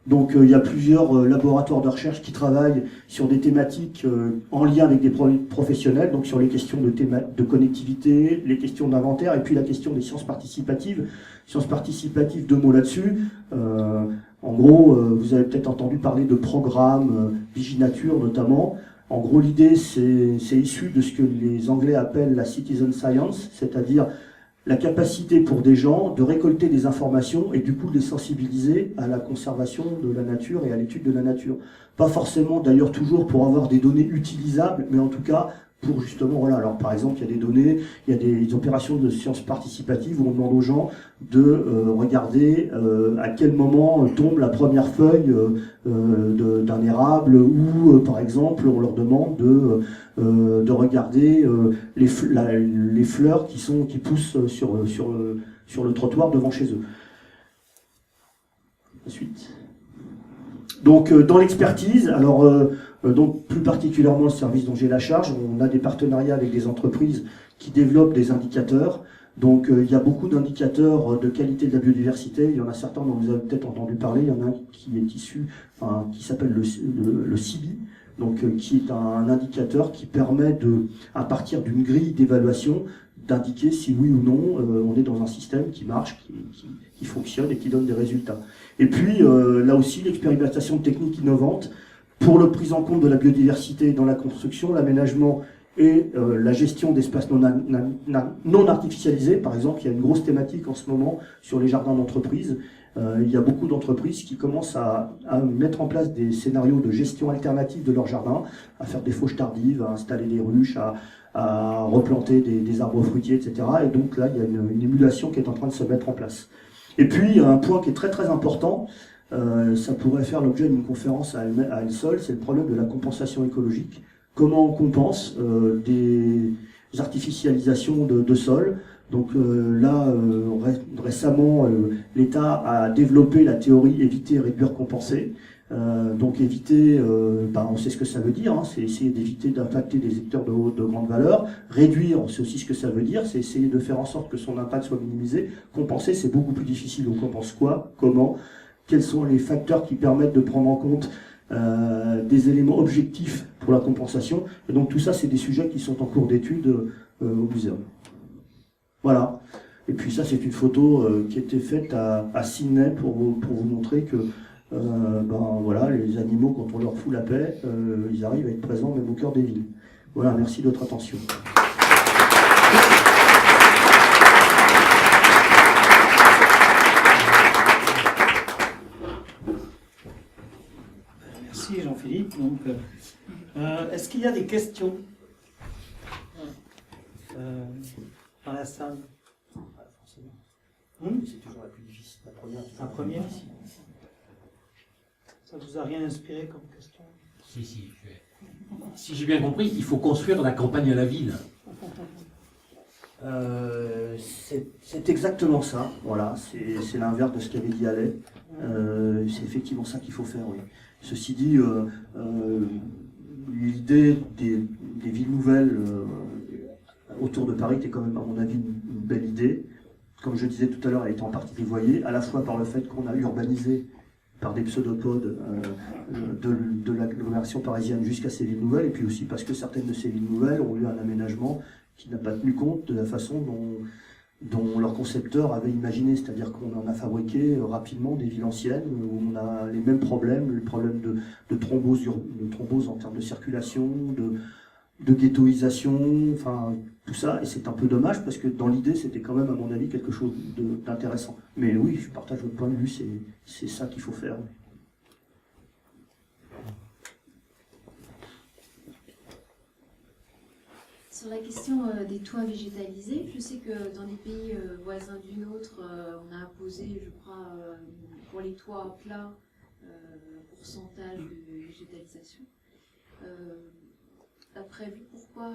Donc il y a plusieurs laboratoires de recherche qui travaillent sur des thématiques en lien avec des professionnels, donc sur les questions de connectivité, les questions d'inventaire, et puis la question des sciences participatives. Sciences participatives, 2 mots là-dessus. En gros, vous avez peut-être entendu parler de programmes Viginature notamment. En gros, l'idée, c'est issu de ce que les Anglais appellent la citizen science, c'est-à-dire la capacité pour des gens de récolter des informations et du coup de les sensibiliser à la conservation de la nature et à l'étude de la nature. Pas forcément d'ailleurs toujours pour avoir des données utilisables, mais en tout cas pour justement, voilà, alors par exemple il y a des données, il y a des opérations de sciences participatives où on demande aux gens de regarder à quel moment tombe la première feuille d'un érable, ou par exemple on leur demande de regarder les fleurs qui poussent sur le trottoir devant chez eux. Ensuite. Donc dans l'expertise, alors donc plus particulièrement le service dont j'ai la charge, on a des partenariats avec des entreprises qui développent des indicateurs. Donc il y a beaucoup d'indicateurs de qualité de la biodiversité. Il y en a certains dont vous avez peut-être entendu parler. Il y en a un qui est issu, qui s'appelle le CIBI, donc qui est un indicateur qui permet à partir d'une grille d'évaluation, d'indiquer si oui ou non on est dans un système qui marche, qui fonctionne et qui donne des résultats. Et puis là aussi l'expérimentation de techniques innovantes pour la prise en compte de la biodiversité dans la construction, l'aménagement et la gestion d'espaces non artificialisés. Par exemple, il y a une grosse thématique en ce moment sur les jardins d'entreprise. Il y a beaucoup d'entreprises qui commencent à mettre en place des scénarios de gestion alternative de leurs jardins, à faire des fauches tardives, à installer des ruches, à replanter des arbres fruitiers, etc. Et donc là, il y a une émulation qui est en train de se mettre en place. Et puis, un point qui est très très important, ça pourrait faire l'objet d'une conférence à elle seule, c'est le problème de la compensation écologique. Comment on compense des artificialisations de sol. Donc récemment, l'État a développé la théorie éviter, réduire, compenser. Donc éviter, on sait ce que ça veut dire, hein, c'est essayer d'éviter d'impacter des secteurs de grande valeur. Réduire, on sait aussi ce que ça veut dire, c'est essayer de faire en sorte que son impact soit minimisé. Compenser, c'est beaucoup plus difficile. On compense quoi, comment, quels sont les facteurs qui permettent de prendre en compte des éléments objectifs pour la compensation. Et donc tout ça, c'est des sujets qui sont en cours d'étude au muséum. Voilà. Et puis ça, c'est une photo qui était faite à Sydney pour vous montrer que voilà, les animaux, quand on leur fout la paix, ils arrivent à être présents même au cœur des villes. Voilà, merci de votre attention.
Merci Jean-Philippe. Donc, est-ce qu'il y a des questions dans la salle?
C'est toujours la plus difficile, la première.
La première? Ça vous a rien inspiré comme question?
Si j'ai bien compris, il faut construire la campagne à la ville.
C'est exactement ça, voilà, c'est l'inverse de ce qu'avait dit Allais. C'est effectivement ça qu'il faut faire, oui. Ceci dit, l'idée des villes nouvelles autour de Paris était quand même, à mon avis, une belle idée. Comme je disais tout à l'heure, elle est en partie dévoyée, à la fois par le fait qu'on a urbanisé par des pseudopodes de l'agglomération parisienne jusqu'à ces villes nouvelles, et puis aussi parce que certaines de ces villes nouvelles ont eu un aménagement qui n'a pas tenu compte de la façon dont leur concepteur avait imaginé, c'est-à-dire qu'on en a fabriqué rapidement des villes anciennes où on a les mêmes problèmes, le problème de thrombose en termes de circulation, de ghettoisation, enfin tout ça, et c'est un peu dommage parce que dans l'idée c'était quand même à mon avis quelque chose d'intéressant. Mais oui, je partage votre point de vue, c'est ça qu'il faut faire.
Sur la question des toits végétalisés, je sais que dans les pays voisins du nôtre, on a imposé, je crois, pour les toits plats, un pourcentage de végétalisation. D'après vous, pourquoi,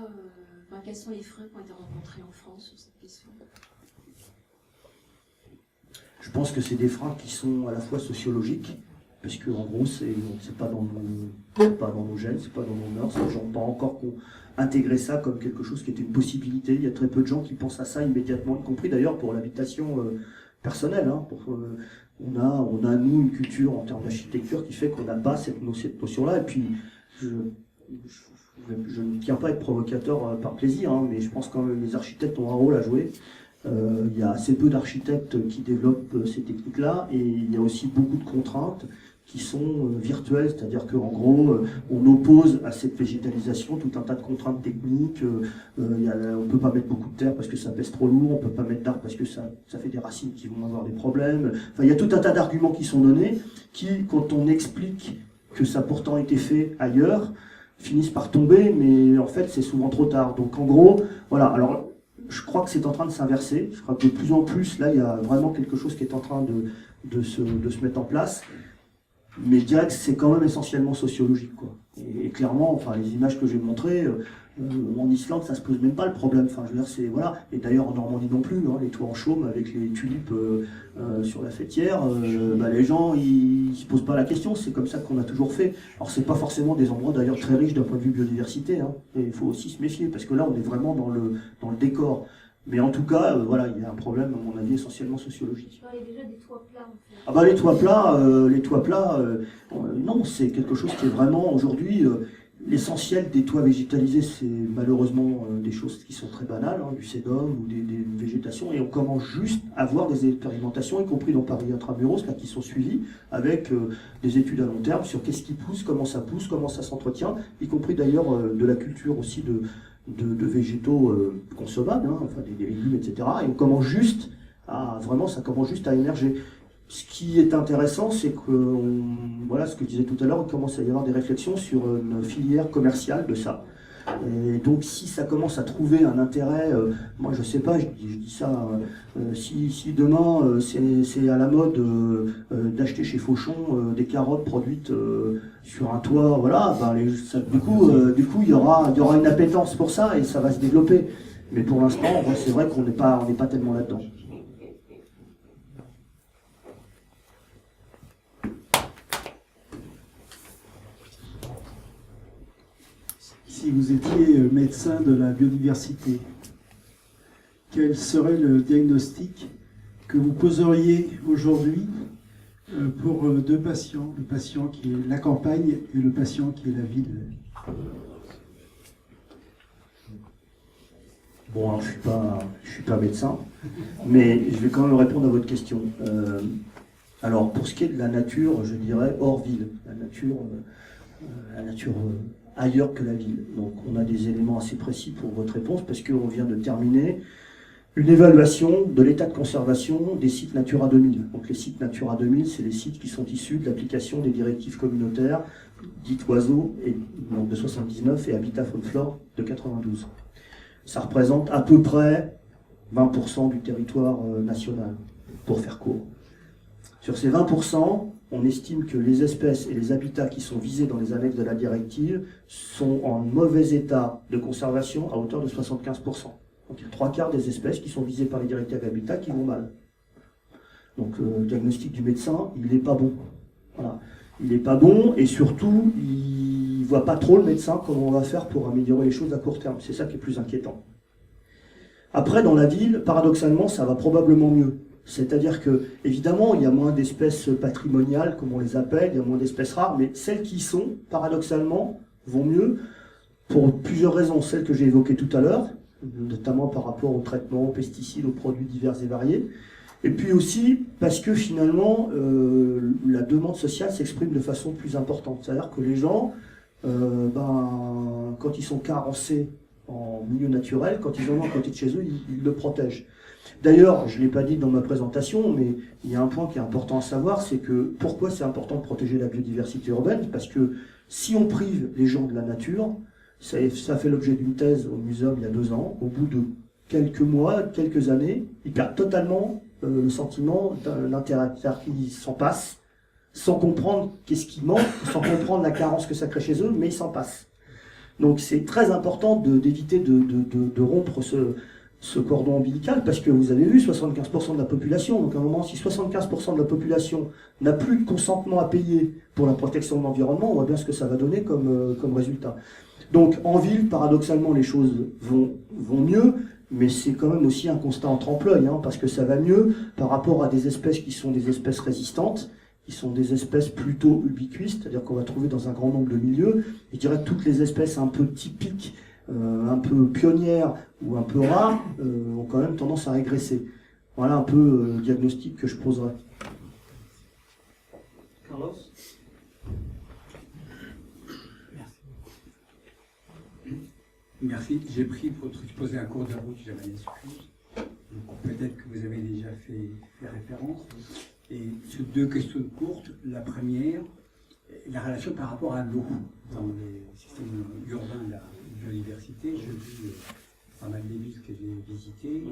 quels sont les freins qui ont été rencontrés en France sur cette question?
Je pense que c'est des freins qui sont à la fois sociologiques, parce que en gros, c'est pas dans nos gènes, c'est pas dans nos mœurs, les gens n'ont pas encore intégré ça comme quelque chose qui était une possibilité. Il y a très peu de gens qui pensent à ça immédiatement, y compris d'ailleurs pour l'habitation personnelle. Hein, on a nous une culture en termes d'architecture qui fait qu'on n'a pas cette notion-là. Et puis je ne tiens pas à être provocateur par plaisir, hein, mais je pense que les architectes ont un rôle à jouer. Il y a assez peu d'architectes qui développent ces techniques-là, et il y a aussi beaucoup de contraintes qui sont virtuelles, c'est-à-dire qu'en gros, on oppose à cette végétalisation tout un tas de contraintes techniques. On ne peut pas mettre beaucoup de terre parce que ça pèse trop lourd, on ne peut pas mettre d'arbres parce que ça fait des racines qui vont avoir des problèmes. Enfin, il y a tout un tas d'arguments qui sont donnés, qui, quand on explique que ça a pourtant été fait ailleurs, finissent par tomber, mais en fait, c'est souvent trop tard. Donc en gros, voilà. Alors, je crois que c'est en train de s'inverser. Je crois que de plus en plus, là, il y a vraiment quelque chose qui est en train de se mettre en place. Mais je dirais que c'est quand même essentiellement sociologique, quoi. Et clairement, enfin, les images que j'ai montrées, en Islande, ça se pose même pas le problème. Enfin, je veux dire, c'est voilà. Et d'ailleurs, en Normandie non plus, hein, les toits en chaume avec les tulipes sur la fêtière, les gens, ils se posent pas la question. C'est comme ça qu'on a toujours fait. Alors, c'est pas forcément des endroits d'ailleurs très riches d'un point de vue biodiversité. Hein, et il faut aussi se méfier parce que là, on est vraiment dans le décor. Mais en tout cas, voilà, il y a un problème, à mon avis, essentiellement sociologique.
Je parlais déjà des toits plats, en fait.
Ah bah les toits plats, non, c'est quelque chose qui est vraiment aujourd'hui l'essentiel des toits végétalisés. C'est malheureusement des choses qui sont très banales, hein, du sédum ou des végétations, et on commence juste à voir des expérimentations, y compris dans Paris Intramuros, là, qui sont suivies avec des études à long terme sur qu'est-ce qui pousse, comment ça s'entretient, y compris d'ailleurs de la culture aussi de végétaux consommables, hein, enfin des légumes, etc. Et on commence juste ça commence juste à émerger. Ce qui est intéressant, c'est que, voilà ce que je disais tout à l'heure, il commence à y avoir des réflexions sur une filière commerciale de ça. Et donc si ça commence à trouver un intérêt, moi je sais pas, je dis ça, si demain c'est à la mode d'acheter chez Fauchon des carottes produites sur un toit, voilà, du coup il y aura une appétence pour ça et ça va se développer. Mais pour l'instant, c'est vrai qu'on n'est pas tellement là-dedans.
Si vous étiez médecin de la biodiversité, quel serait le diagnostic que vous poseriez aujourd'hui Pour deux patients, le patient qui est la campagne et le patient qui est la ville.
Bon, alors, je suis pas médecin, mais je vais quand même répondre à votre question. Alors, pour ce qui est de la nature, je dirais hors ville, la nature ailleurs que la ville. Donc, on a des éléments assez précis pour votre réponse, parce qu'on vient de terminer une évaluation de l'état de conservation des sites Natura 2000. Donc, les sites Natura 2000, c'est les sites qui sont issus de l'application des directives communautaires, dites oiseaux, et, donc, de 79 et Habitat Faune Flore de 92. Ça représente à peu près 20% du territoire national, pour faire court. Sur ces 20%, on estime que les espèces et les habitats qui sont visés dans les annexes de la directive sont en mauvais état de conservation à hauteur de 75%. Donc il y a 3/4 des espèces qui sont visées par les directives habitat qui vont mal. Donc le diagnostic du médecin, il n'est pas bon. Voilà. Il n'est pas bon et surtout, il ne voit pas trop le médecin comment on va faire pour améliorer les choses à court terme. C'est ça qui est plus inquiétant. Après, dans la ville, paradoxalement, ça va probablement mieux. C'est-à-dire que, évidemment, il y a moins d'espèces patrimoniales, comme on les appelle, il y a moins d'espèces rares, mais celles qui y sont, paradoxalement, vont mieux pour plusieurs raisons. Celles que j'ai évoquées tout à l'heure, notamment par rapport aux traitements, aux pesticides, aux produits divers et variés. Et puis aussi parce que finalement, la demande sociale s'exprime de façon plus importante. C'est-à-dire que les gens, quand ils sont carencés en milieu naturel, quand ils en ont à côté de chez eux, ils le protègent. D'ailleurs, je ne l'ai pas dit dans ma présentation, mais il y a un point qui est important à savoir, c'est que pourquoi c'est important de protéger la biodiversité urbaine? Parce que si on prive les gens de la nature, ça fait l'objet d'une thèse au muséum il y a 2 ans, au bout de quelques mois, quelques années, ils perdent totalement le sentiment d'intérêt. C'est-à-dire qu'ils s'en passent, sans comprendre qu'est-ce qui manque, sans comprendre la carence que ça crée chez eux, mais ils s'en passent. Donc c'est très important d'éviter de rompre ce cordon ombilical, parce que vous avez vu 75% de la population, donc à un moment, si 75% de la population n'a plus de consentement à payer pour la protection de l'environnement, on voit bien ce que ça va donner comme résultat. Donc en ville, paradoxalement, les choses vont mieux, mais c'est quand même aussi un constat en trompe-l'œil, parce que ça va mieux par rapport à des espèces qui sont des espèces résistantes, qui sont des espèces plutôt ubiquistes, c'est-à-dire qu'on va trouver dans un grand nombre de milieux. Je dirais que toutes les espèces un peu typiques, un peu pionnières ou un peu rares, ont quand même tendance à régresser. Voilà un peu le diagnostic que je poserais.
Carlos ?
Merci. J'ai pris votre exposé un cours de route, j'avais l'excuse. Peut-être que vous avez déjà fait référence. Et sur 2 questions courtes. La première, la relation par rapport à l'eau dans les systèmes urbains de la biodiversité. Je vis pas mal des villes que j'ai visitées.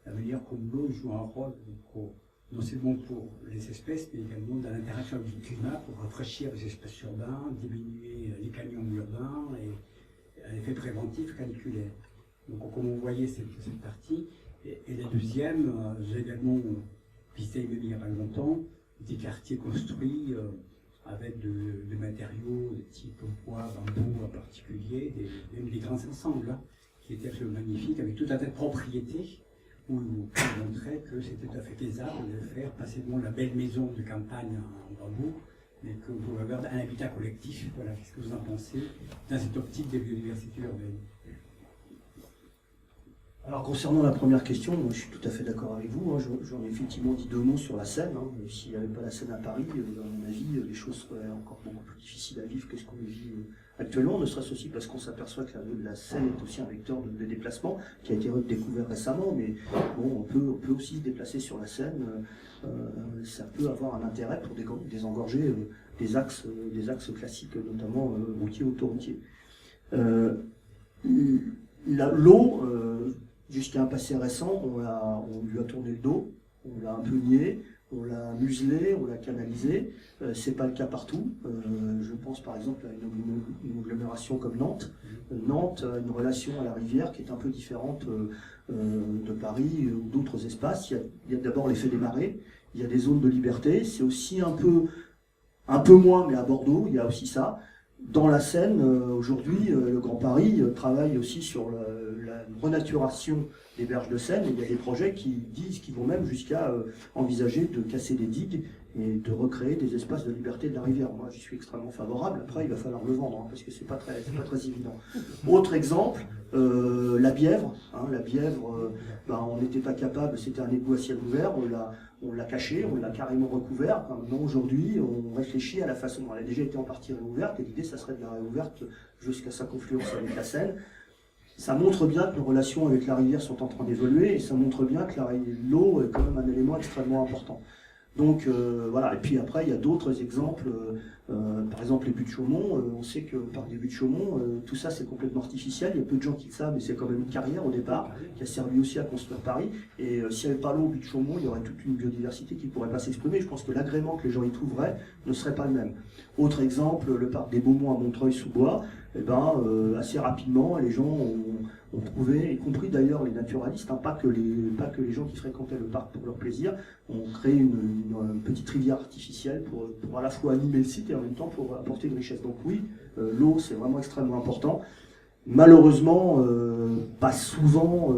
Ça veut dire que l'eau joue un rôle non seulement pour les espèces, mais également dans l'interaction avec le climat pour rafraîchir les espaces urbains, diminuer les canyons urbains et un effet préventif caniculaire. Donc comme vous voyez cette partie. Et la deuxième, j'ai également visité il y a pas longtemps des quartiers construits avec de matériaux de type bois, bambou en particulier, des grands ensembles qui étaient absolument magnifiques, avec tout un tas de propriétés où on montrait que c'était tout à fait faisable de faire pas seulement la belle maison de campagne en bambou, mais que vous pouvez avoir un habitat collectif. Voilà, qu'est-ce que vous en pensez dans cette optique des biodiversités urbaines?
Alors concernant la première question, moi, je suis tout à fait d'accord avec vous. J'en ai effectivement dit 2 mots sur la Seine. S'il n'y avait pas la Seine à Paris, à mon avis, les choses seraient encore beaucoup plus difficiles à vivre que ce qu'on vit actuellement, ne serait-ce aussi parce qu'on s'aperçoit que la Seine est aussi un vecteur de déplacement qui a été redécouvert récemment, mais bon, on peut aussi se déplacer sur la Seine. Ça peut avoir un intérêt pour désengorger des axes classiques, notamment routiers, autoroutiers. L'eau, jusqu'à un passé récent, on lui a tourné le dos, on l'a un peu nié, on l'a muselé, on l'a canalisé. C'est pas le cas partout. Je pense par exemple à une agglomération comme Nantes. Nantes a une relation à la rivière qui est un peu différente de Paris ou d'autres espaces. Il y a d'abord l'effet des marées, il y a des zones de liberté. C'est aussi un peu moins, mais à Bordeaux, il y a aussi ça. Dans la Seine, aujourd'hui, le Grand Paris travaille aussi sur la renaturation des berges de Seine. Et il y a des projets qui vont même jusqu'à envisager de casser des digues et de recréer des espaces de liberté de la rivière. Moi, j'y suis extrêmement favorable. Après, il va falloir le vendre, hein, parce que c'est pas très évident. Autre exemple, la Bièvre. Hein, la Bièvre, on n'était pas capable, c'était un égout à ciel ouvert, on l'a caché, on l'a carrément recouvert. Maintenant, aujourd'hui, on réfléchit à la façon dont elle a déjà été en partie réouverte, et l'idée, ça serait de la réouverte jusqu'à sa confluence avec la Seine. Ça montre bien que nos relations avec la rivière sont en train d'évoluer, et ça montre bien que l'eau est quand même un élément extrêmement important. Donc voilà, et puis après il y a d'autres exemples, par exemple les buttes de Chaumont, on sait que par les buttes de Chaumont, tout ça c'est complètement artificiel, il y a peu de gens qui le savent, mais c'est quand même une carrière au départ, qui a servi aussi à construire Paris, et s'il n'y avait pas l'eau au buttes de Chaumont, il y aurait toute une biodiversité qui ne pourrait pas s'exprimer, je pense que l'agrément que les gens y trouveraient ne serait pas le même. Autre exemple, le parc des Beaumonts à Montreuil-sous-Bois, assez rapidement les gens ont trouvé, y compris d'ailleurs les naturalistes, hein, pas que les gens qui fréquentaient le parc pour leur plaisir, ont créé une petite rivière artificielle pour à la fois animer le site et en même temps pour apporter une richesse. Donc oui, l'eau c'est vraiment extrêmement important. Malheureusement, pas souvent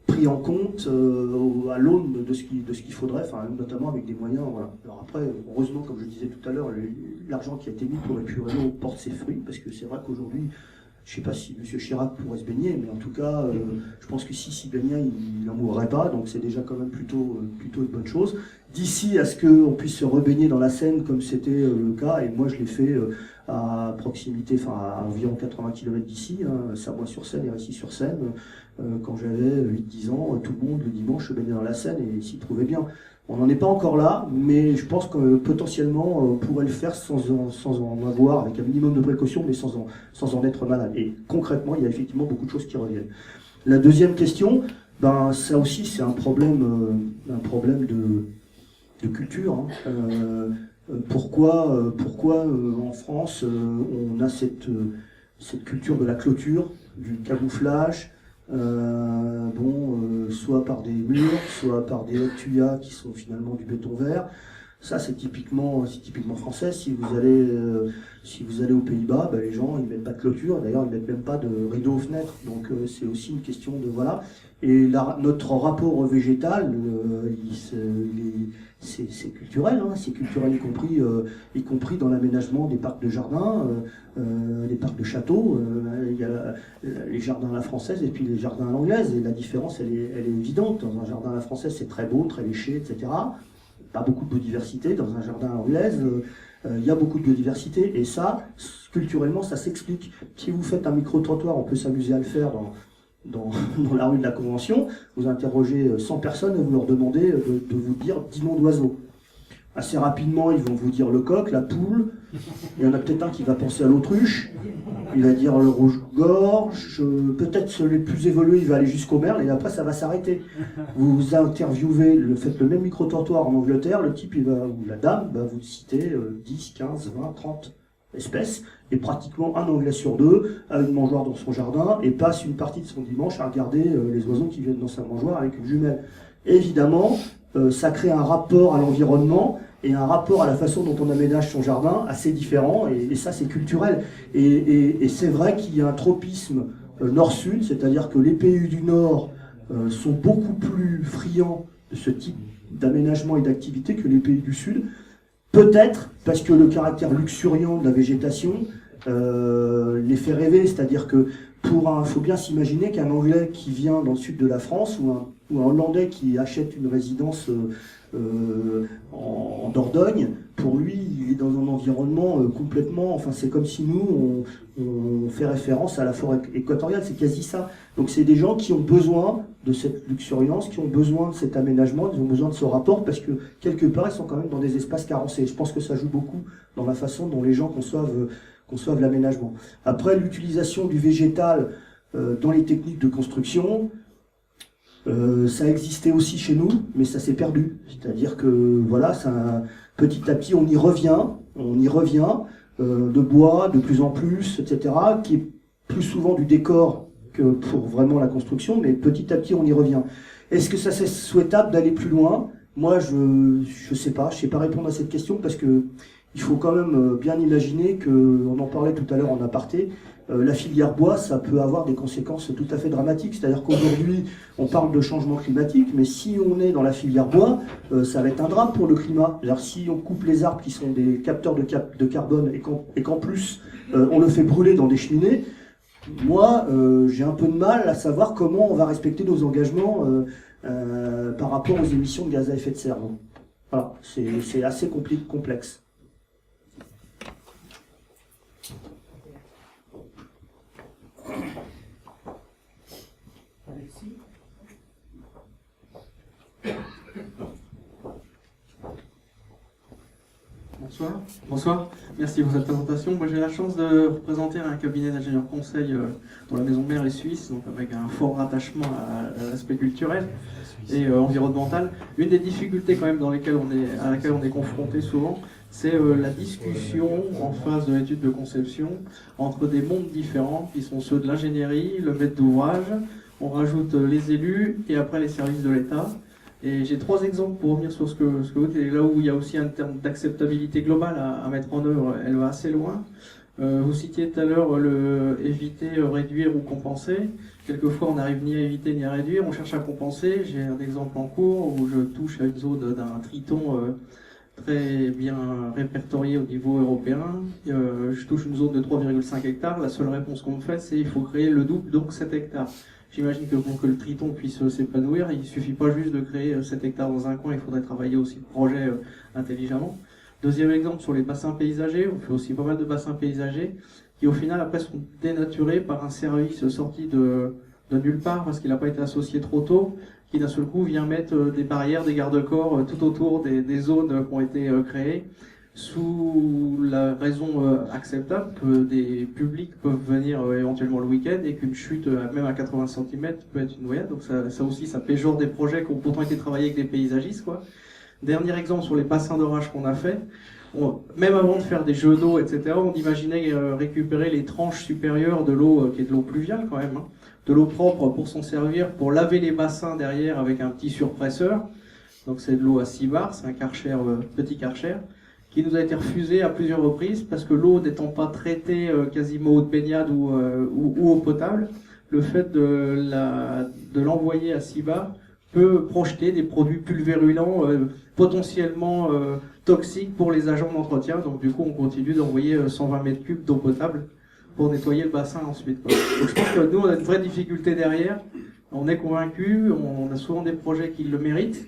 pris en compte à l'aune de ce qu'il faudrait, notamment avec des moyens. Voilà. Alors après, heureusement, comme je disais tout à l'heure, l'argent qui a été mis pour épurer l'eau porte ses fruits, parce que c'est vrai qu'aujourd'hui, je ne sais pas si M. Chirac pourrait se baigner, mais en tout cas, je pense que s'il s'y baignait, il n'en mourrait pas, donc c'est déjà quand même plutôt une bonne chose. D'ici à ce qu'on puisse se rebaigner dans la Seine, comme c'était le cas, et moi je l'ai fait à proximité, à environ 80 km d'ici, hein, Samois-sur-Seine et Récy-sur-Seine, quand j'avais 8-10 ans, tout le monde le dimanche se baignait dans la Seine et s'y trouvait bien. On n'en est pas encore là, mais je pense que potentiellement on pourrait le faire sans en avoir, avec un minimum de précaution, mais sans en être malade. Et concrètement, il y a effectivement beaucoup de choses qui reviennent. La deuxième question, ça aussi c'est un problème de culture. Hein. Pourquoi en France on a cette culture de la clôture, du camouflage, soit par des murs, soit par des tuyas qui sont finalement du béton vert. Ça c'est typiquement français. Si vous allez aux Pays-Bas, les gens ils mettent pas de clôture, d'ailleurs ils mettent même pas de rideau aux fenêtres. Donc c'est aussi une question de voilà. Et notre rapport au végétal, c'est culturel, hein, c'est culturel y compris dans l'aménagement des parcs de jardins, des parcs de châteaux. Il y a les jardins à la française et puis les jardins à l'anglaise. Et la différence, elle est évidente. Dans un jardin à la française, c'est très beau, très léché, etc. Pas beaucoup de biodiversité. Dans un jardin à l'anglaise, il y a beaucoup de biodiversité. Et ça, culturellement, ça s'explique. Si vous faites un micro-trottoir, on peut s'amuser à le faire dans la rue de la Convention, vous interrogez 100 personnes et vous leur demandez de vous dire 10 noms d'oiseaux. Assez rapidement, ils vont vous dire le coq, la poule, il y en a peut-être un qui va penser à l'autruche, il va dire le rouge-gorge, peut-être les plus évolués, il va aller jusqu'au merle, et après ça va s'arrêter. Vous interviewez, faites le même micro-trottoir en Angleterre, le type ou la dame va vous citer 10, 15, 20, 30 espèces, et pratiquement un Anglais sur deux a une mangeoire dans son jardin et passe une partie de son dimanche à regarder les oiseaux qui viennent dans sa mangeoire avec une jumelle. Évidemment, ça crée un rapport à l'environnement et un rapport à la façon dont on aménage son jardin assez différent, et ça c'est culturel. Et c'est vrai qu'il y a un tropisme nord-sud, c'est-à-dire que les pays du nord sont beaucoup plus friands de ce type d'aménagement et d'activité que les pays du sud. Peut-être parce que le caractère luxuriant de la végétation les fait rêver, c'est-à-dire que faut bien s'imaginer qu'un Anglais qui vient dans le sud de la France ou un Hollandais qui achète une résidence en Dordogne, pour lui, il est dans un environnement complètement... c'est comme si nous, on fait référence à la forêt équatoriale, c'est quasi ça. Donc c'est des gens qui ont besoin de cette luxuriance, qui ont besoin de cet aménagement, ils ont besoin de ce rapport, parce que quelque part, ils sont quand même dans des espaces carencés. Je pense que ça joue beaucoup dans la façon dont les gens conçoivent l'aménagement. Après, l'utilisation du végétal dans les techniques de construction, ça existait aussi chez nous, mais ça s'est perdu. C'est-à-dire que voilà, petit à petit, on y revient, de bois, de plus en plus, etc., qui est plus souvent du décor que pour vraiment la construction, mais petit à petit, on y revient. Est-ce que ça c'est souhaitable d'aller plus loin ? Moi, je sais pas répondre à cette question, parce que il faut quand même bien imaginer que, on en parlait tout à l'heure en aparté, la filière bois, ça peut avoir des conséquences tout à fait dramatiques. C'est-à-dire qu'aujourd'hui, on parle de changement climatique, mais si on est dans la filière bois, ça va être un drame pour le climat. C'est-à-dire si on coupe les arbres qui sont des capteurs de carbone et qu'en plus on le fait brûler dans des cheminées, moi, j'ai un peu de mal à savoir comment on va respecter nos engagements par rapport aux émissions de gaz à effet de serre. Donc, voilà, c'est assez complexe.
Bonsoir, merci pour cette présentation. Moi j'ai la chance de représenter un cabinet d'ingénieurs conseil dont la maison mère est suisse, donc avec un fort rattachement à l'aspect culturel et environnemental. Une des difficultés quand même à laquelle on est confronté souvent, c'est la discussion en phase de l'étude de conception entre des mondes différents qui sont ceux de l'ingénierie, le maître d'ouvrage, on rajoute les élus et après les services de l'État. Et j'ai 3 exemples pour revenir sur ce que vous dites, là où il y a aussi un terme d'acceptabilité globale à mettre en œuvre, elle va assez loin. Vous citiez tout à l'heure le éviter, réduire ou compenser. Quelquefois on n'arrive ni à éviter ni à réduire, on cherche à compenser. J'ai un exemple en cours où je touche à une zone d'un triton très bien répertorié au niveau européen. Je touche une zone de 3,5 hectares. La seule réponse qu'on me fait, c'est il faut créer le double, donc 7 hectares. J'imagine que pour que le triton puisse s'épanouir, il ne suffit pas juste de créer 7 hectares dans un coin, il faudrait travailler aussi le projet intelligemment. Deuxième exemple, sur les bassins paysagers, on fait aussi pas mal de bassins paysagers qui au final après sont dénaturés par un service sorti de nulle part parce qu'il n'a pas été associé trop tôt, qui d'un seul coup vient mettre des barrières, des garde-corps tout autour des zones qui ont été créées, sous la raison acceptable que des publics peuvent venir éventuellement le week-end et qu'une chute même à 80 cm peut être une noyade. Donc ça aussi, ça péjore des projets qui ont pourtant été travaillés avec des paysagistes, quoi. Dernier exemple sur les bassins d'orage qu'on a fait. Même avant de faire des jeux d'eau, etc., on imaginait récupérer les tranches supérieures de l'eau, qui est de l'eau pluviale quand même, hein, de l'eau propre pour s'en servir, pour laver les bassins derrière avec un petit surpresseur. Donc c'est de l'eau à 6 bars, c'est un Karcher, petit Karcher, qui nous a été refusé à plusieurs reprises parce que l'eau n'étant pas traitée quasiment eau de baignade ou eau potable, le fait de l'envoyer à 6 bars peut projeter des produits pulvérulents potentiellement toxiques pour les agents d'entretien. Donc du coup, on continue d'envoyer 120 mètres cubes d'eau potable pour nettoyer le bassin ensuite, quoi. Donc je pense que nous, on a une vraie difficulté derrière. On est convaincus, on a souvent des projets qui le méritent.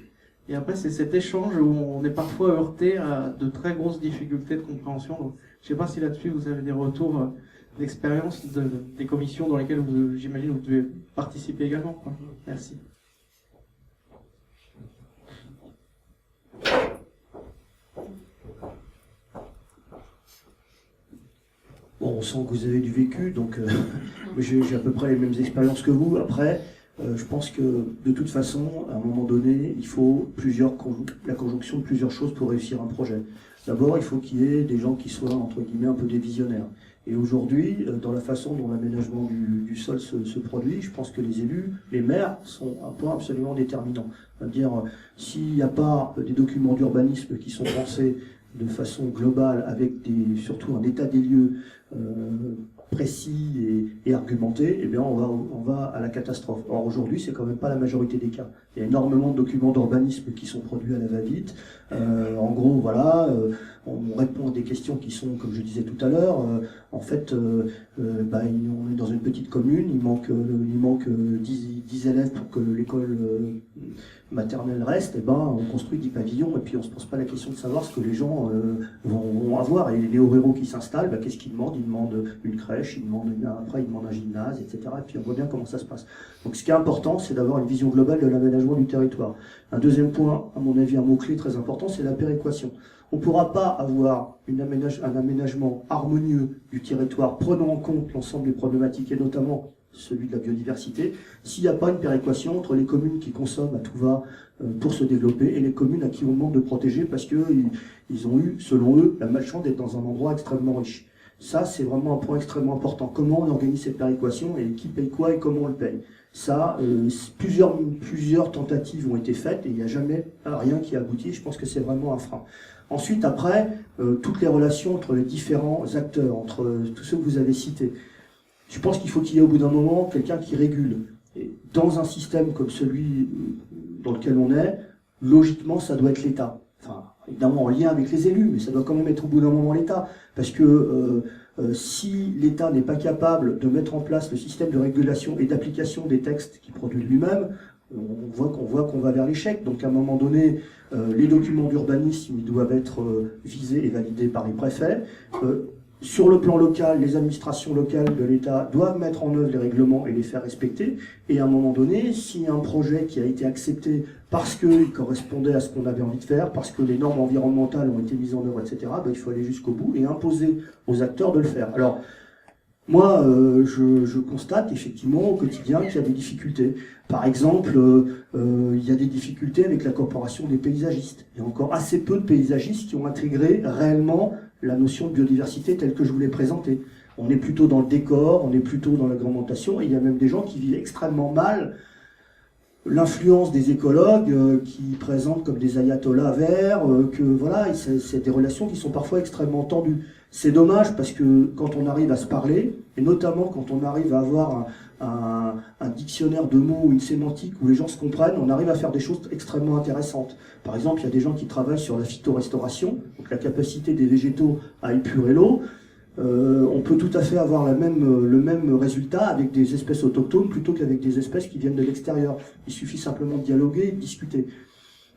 Et après, c'est cet échange où on est parfois heurté à de très grosses difficultés de compréhension. Donc, je ne sais pas si là-dessus, vous avez des retours d'expérience des commissions dans lesquelles j'imagine vous devez participer également, quoi. Merci.
Bon, on sent que vous avez du vécu, donc j'ai à peu près les mêmes expériences que vous. Après, je pense que de toute façon, à un moment donné, il faut la conjonction de plusieurs choses pour réussir un projet. D'abord, il faut qu'il y ait des gens qui soient, entre guillemets, un peu des visionnaires. Et aujourd'hui, dans la façon dont l'aménagement du sol se produit, je pense que les élus, les maires, sont un point absolument déterminant. C'est-à-dire, s'il n'y a pas des documents d'urbanisme qui sont pensés de façon globale, avec surtout un état des lieux précis et argumenté, eh bien on va à la catastrophe. Or aujourd'hui, c'est quand même pas la majorité des cas. Il y a énormément de documents d'urbanisme qui sont produits à la va-vite. En gros, voilà, on répond à des questions qui sont, comme je disais tout à l'heure, en fait, on est dans une petite commune, il manque 10 élèves pour que l'école maternelle reste, et on construit 10 pavillons et puis on se pose pas la question de savoir ce que les gens vont avoir. Et les néo-ruraux qui s'installent, qu'est-ce qu'ils demandent? Ils demandent une crèche, après ils demandent un gymnase, etc. Et puis on voit bien comment ça se passe. Donc ce qui est important, c'est d'avoir une vision globale de l'aménagement du territoire. Un deuxième point, à mon avis, un mot-clé très important, c'est la péréquation. On ne pourra pas avoir un aménagement harmonieux du territoire prenant en compte l'ensemble des problématiques et notamment celui de la biodiversité, s'il n'y a pas une péréquation entre les communes qui consomment à tout va pour se développer et les communes à qui on demande de protéger parce qu'ils ont eu, selon eux, la malchance d'être dans un endroit extrêmement riche. Ça, c'est vraiment un point extrêmement important. Comment on organise cette péréquation et qui paye quoi et comment on le paye. Ça, plusieurs tentatives ont été faites et il n'y a jamais rien qui a abouti. Je pense que c'est vraiment un frein. Ensuite, après, toutes les relations entre les différents acteurs, entre tous ceux que vous avez cités. Je pense qu'il faut qu'il y ait au bout d'un moment quelqu'un qui régule. Et dans un système comme celui dans lequel on est, logiquement, ça doit être l'État. Enfin, évidemment en lien avec les élus, mais ça doit quand même être au bout d'un moment l'État. Parce que si l'État n'est pas capable de mettre en place le système de régulation et d'application des textes qu'il produit lui-même, on voit qu'on va vers l'échec. Donc à un moment donné, les documents d'urbanisme ils doivent être visés et validés par les préfets. Sur le plan local, les administrations locales de l'État doivent mettre en œuvre les règlements et les faire respecter. Et à un moment donné, s'il y a un projet qui a été accepté parce qu'il correspondait à ce qu'on avait envie de faire, parce que les normes environnementales ont été mises en œuvre, etc., ben, il faut aller jusqu'au bout et imposer aux acteurs de le faire. Alors, moi, je constate effectivement au quotidien qu'il y a des difficultés. Par exemple, il y a des difficultés avec la corporation des paysagistes. Il y a encore assez peu de paysagistes qui ont intégré réellement la notion de biodiversité telle que je vous l'ai présentée. On est plutôt dans le décor, on est plutôt dans l'agrémentation, et il y a même des gens qui vivent extrêmement mal l'influence des écologues qui présentent comme des ayatollahs verts, que voilà, c'est des relations qui sont parfois extrêmement tendues. C'est dommage parce que quand on arrive à se parler, et notamment quand on arrive à avoir un dictionnaire de mots, une sémantique où les gens se comprennent, on arrive à faire des choses extrêmement intéressantes. Par exemple, il y a des gens qui travaillent sur la phytorestauration, donc la capacité des végétaux à épurer l'eau. On peut tout à fait avoir le même résultat avec des espèces autochtones plutôt qu'avec des espèces qui viennent de l'extérieur. Il suffit simplement de dialoguer et de discuter.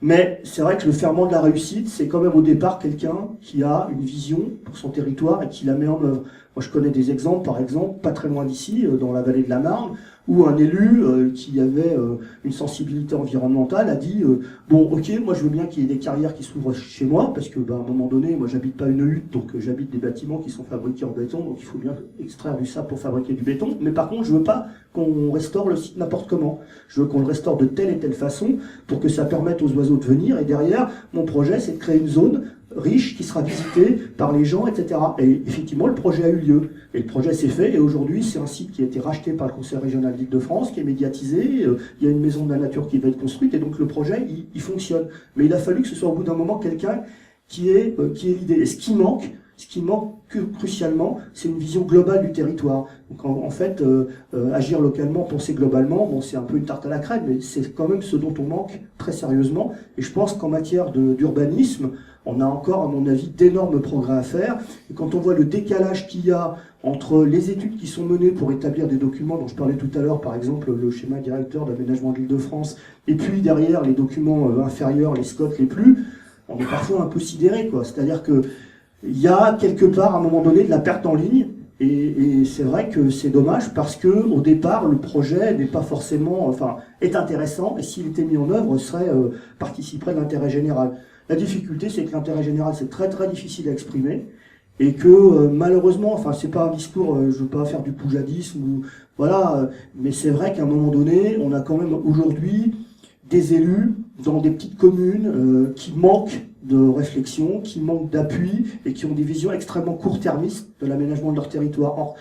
Mais c'est vrai que le ferment de la réussite, c'est quand même au départ quelqu'un qui a une vision pour son territoire et qui la met en œuvre. Moi, je connais des exemples, par exemple, pas très loin d'ici, dans la vallée de la Marne, où un élu qui avait une sensibilité environnementale a dit bon, ok, moi je veux bien qu'il y ait des carrières qui s'ouvrent chez moi, parce que à un moment donné, moi j'habite pas une hutte, donc j'habite des bâtiments qui sont fabriqués en béton, donc il faut bien extraire du sable pour fabriquer du béton. Mais par contre, je veux pas qu'on restaure le site n'importe comment. Je veux qu'on le restaure de telle et telle façon pour que ça permette aux oiseaux de venir. Et derrière, mon projet, c'est de créer une zone riche qui sera visitée par les gens, etc. Et effectivement, le projet a eu lieu. Et le projet s'est fait. Et aujourd'hui, c'est un site qui a été racheté par le Conseil régional d'Île-de-France, qui est médiatisé. Il y a une maison de la nature qui va être construite. Et donc, le projet, il fonctionne. Mais il a fallu que ce soit au bout d'un moment quelqu'un qui ait l'idée. Et ce qui manque crucialement, c'est une vision globale du territoire. Donc en fait, agir localement, penser globalement, bon, c'est un peu une tarte à la crème, mais c'est quand même ce dont on manque très sérieusement. Et je pense qu'en matière d'urbanisme, on a encore, à mon avis, d'énormes progrès à faire. Et quand on voit le décalage qu'il y a entre les études qui sont menées pour établir des documents dont je parlais tout à l'heure, par exemple le schéma directeur d'aménagement de l'Île-de-France, et puis derrière les documents inférieurs, les SCOT, les plus, on est parfois un peu sidéré, quoi. C'est-à-dire que il y a quelque part, à un moment donné, de la perte en ligne, et c'est vrai que c'est dommage parce que au départ, le projet n'est pas forcément, enfin, est intéressant, et s'il était mis en œuvre, participerait de l'intérêt général. La difficulté, c'est que l'intérêt général, c'est très très difficile à exprimer, et que malheureusement, enfin, c'est pas un discours, je veux pas faire du poujadisme, ou voilà, mais c'est vrai qu'à un moment donné, on a quand même aujourd'hui des élus dans des petites communes qui manquent de réflexion, qui manquent d'appui et qui ont des visions extrêmement court-termistes de l'aménagement de leur territoire. Or,